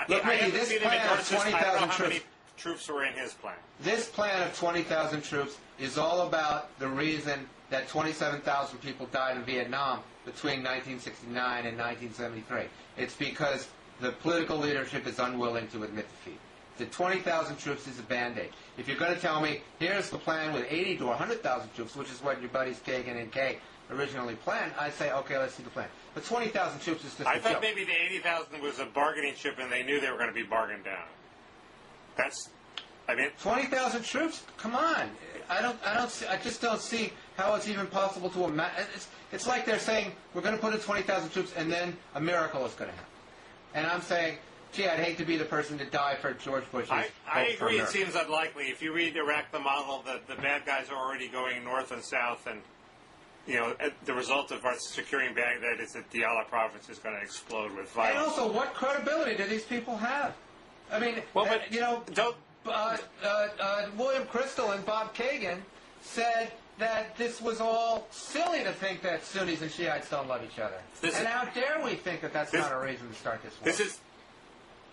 Look, Mickey, this plan of 20,000 troops... many troops were in his plan. This plan of 20,000 troops is all about the reason that 27,000 people died in Vietnam between 1969 and 1973. It's because the political leadership is unwilling to admit defeat. The 20,000 troops is a Band-Aid. If you're going to tell me, here's the plan with 80 to 100,000 troops, which is what your buddies Kagan and Kay originally planned, I'd say, okay, let's see the plan. But 20,000 troops is just a joke. I thought maybe the 80,000 was a bargaining chip and they knew they were going to be bargained down. 20,000 troops? Come on. I just don't see how it's even possible to imagine. It's like they're saying, we're going to put in 20,000 troops and then a miracle is going to happen. And I'm saying, gee, I'd hate to be the person to die for George Bush's I agree. It America. seems unlikely. If you read Iraq the model, the bad guys are already going north and south, and the result of us securing Baghdad is that the Allah province is going to explode with violence. And also, what credibility do these people have? I mean, William Crystal and Bob Kagan said that this was all silly to think that Sunnis and Shiites don't love each other. And how dare we think that that's not a reason to start this war?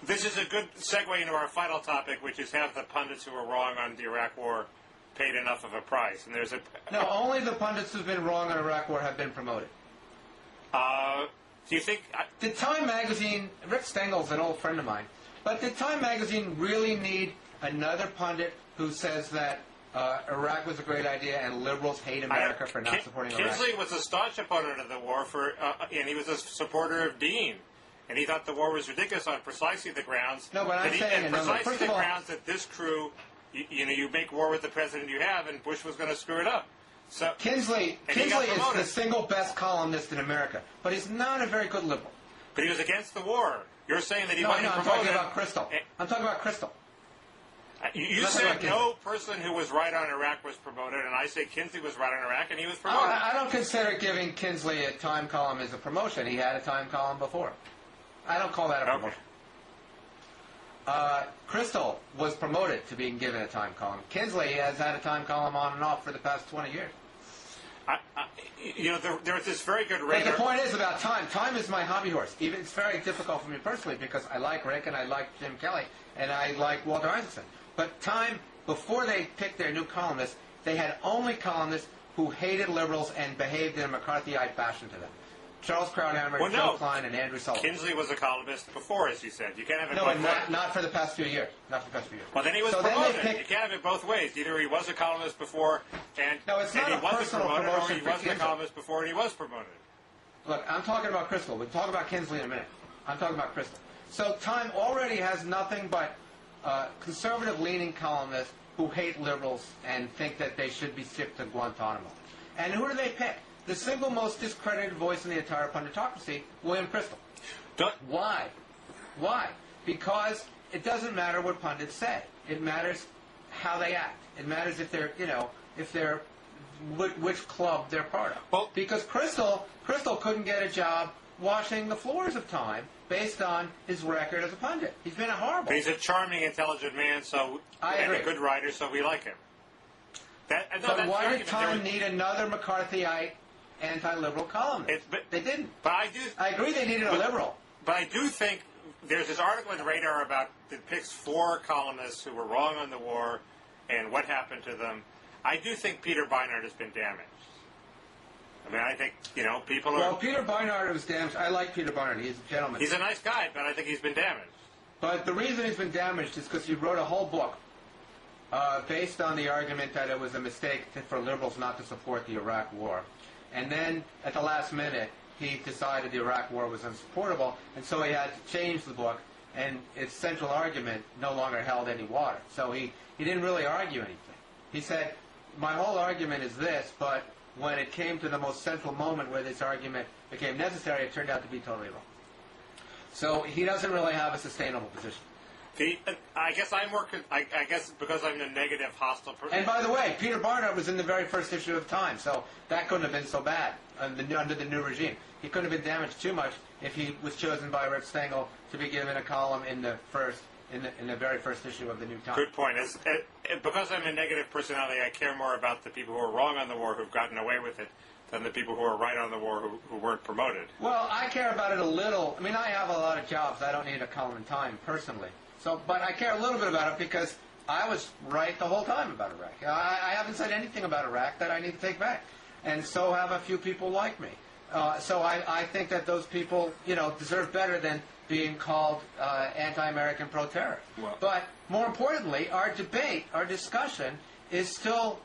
This is a good segue into our final topic, which is have the pundits who were wrong on the Iraq War paid enough of a price? And there's no, only the pundits who've been wrong on Iraq War have been promoted. Do you think... Did Time Magazine, Rick Stengel's an old friend of mine, but did Time Magazine really need another pundit who says that Iraq was a great idea and liberals hate America for not supporting Iraq? Kinsley was a staunch opponent of the war, and he was a supporter of Dean. And he thought the war was ridiculous on precisely the grounds... No, but I'm saying... precisely the grounds that this crew, you make war with the president you have, and Bush was going to screw it up. So Kinsley is the single best columnist in America, but he's not a very good liberal. But he was against the war. You're saying that he wasn't promoted... I'm talking about Crystal. I'm talking about Crystal. You said no person who was right on Iraq was promoted, and I say Kinsley was right on Iraq, and he was promoted. I don't consider giving Kinsley a Time column as a promotion. He had a Time column before. I don't call that a promotion. Okay. Crystal was promoted to being given a Time column. Kinsley has had a Time column on and off for the past 20 years. There was this very good radar. But the point is about Time. Time is my hobby horse. Even it's very difficult for me personally because I like Rick and I like Jim Kelly and I like Walter Isaacson. But Time, before they picked their new columnists, they had only columnists who hated liberals and behaved in a McCarthyite fashion to them. Charles Krauthammer, Joe Klein, and Andrew Sullivan. Kinsley was a columnist before, as you said. You can't have it both ways. Not for the past few years. Not for the past few years. Well, then he was promoted. You can't have it both ways. Either he was a columnist before and no, it's not he a wasn't personal promoted, promotion or he wasn't a columnist before and he was promoted. Look, I'm talking about Crystal. We'll talk about Kinsley in a minute. I'm talking about Crystal. So Time already has nothing but conservative-leaning columnists who hate liberals and think that they should be shipped to Guantanamo. And who do they pick? The single most discredited voice in the entire punditocracy, William Crystal. Why? Why? Because it doesn't matter what pundits say. It matters how they act. It matters if they're, which club they're part of. Well, because Crystal couldn't get a job washing the floors of Time based on his record as a pundit. He's been a horrible. But he's a charming, intelligent man, and a good writer, so we like him. But why did Time need another McCarthyite anti-liberal columnist? They didn't. But I agree they needed a liberal. But I do think there's this article in Radar that picks 4 columnists who were wrong on the war and what happened to them. I do think Peter Beinart has been damaged. I mean, I think, people are... Well, Peter Beinart was damaged. I like Peter Beinart. He's a gentleman. He's a nice guy, but I think he's been damaged. But the reason he's been damaged is because he wrote a whole book based on the argument that it was a mistake for liberals not to support the Iraq War. And then at the last minute, he decided the Iraq War was unsupportable, and so he had to change the book, and its central argument no longer held any water. So he didn't really argue anything. He said, my whole argument is this, but when it came to the most central moment where this argument became necessary, it turned out to be totally wrong. So he doesn't really have a sustainable position. I guess I guess because I'm a negative, hostile person. And by the way, Peter Barnard was in the very first issue of Time, so that couldn't have been so bad under the new regime. He couldn't have been damaged too much if he was chosen by Rip Stengel to be given a column in the very first issue of the New Time. Good point. Because I'm a negative personality, I care more about the people who are wrong on the war who've gotten away with it than the people who are right on the war who weren't promoted. Well, I care about it a little. I mean, I have a lot of jobs. I don't need a column in Time personally. But I care a little bit about it because I was right the whole time about Iraq. I haven't said anything about Iraq that I need to take back. And so have a few people like me. So I think that those people, deserve better than being called anti-American pro-terror. Well, but more importantly, our debate, our discussion, is still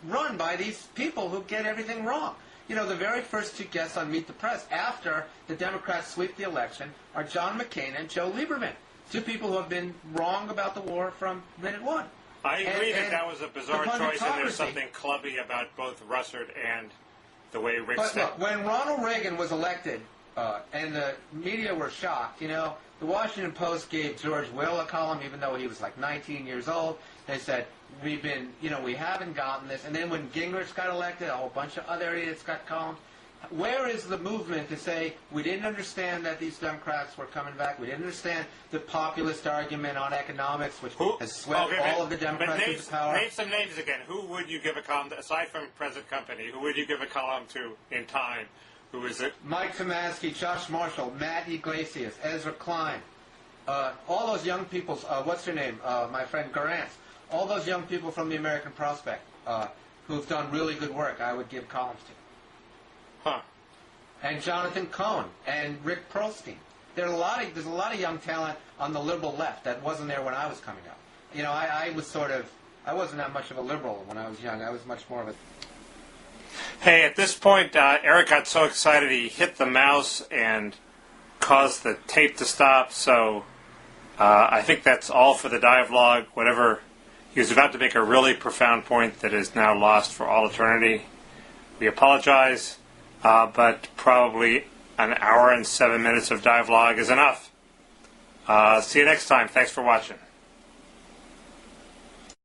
run by these people who get everything wrong. The very first two guests on Meet the Press after the Democrats sweep the election are John McCain and Joe Lieberman. Two people who have been wrong about the war from minute one. I agree that was a bizarre choice, and there's something clubby about both Russert and the way Rick said. But look, when Ronald Reagan was elected, and the media were shocked, the Washington Post gave George Will a column, even though he was like 19 years old. They said, we haven't gotten this. And then when Gingrich got elected, a whole bunch of other idiots got columns. Where is the movement to say we didn't understand that these Democrats were coming back? We didn't understand the populist argument on economics, which has swept all of the Democrats into power. Name some names again. Who would you give a column, aside from present company, who would you give a column to in Time? Who is it? Mike Tomasky, Josh Marshall, Matt Iglesias, Ezra Klein. All those young people, what's her name? My friend Garance. All those young people from the American Prospect who've done really good work, I would give columns to. Huh. And Jonathan Cohn and Rick Perlstein. There's a lot of young talent on the liberal left that wasn't there when I was coming up. I wasn't that much of a liberal when I was young. I was much more of a... Hey, at this point, Eric got so excited he hit the mouse and caused the tape to stop, so I think that's all for the dialogue. He was about to make a really profound point that is now lost for all eternity. We apologize. But probably an hour and 7 minutes of dialogue is enough. See you next time. Thanks for watching.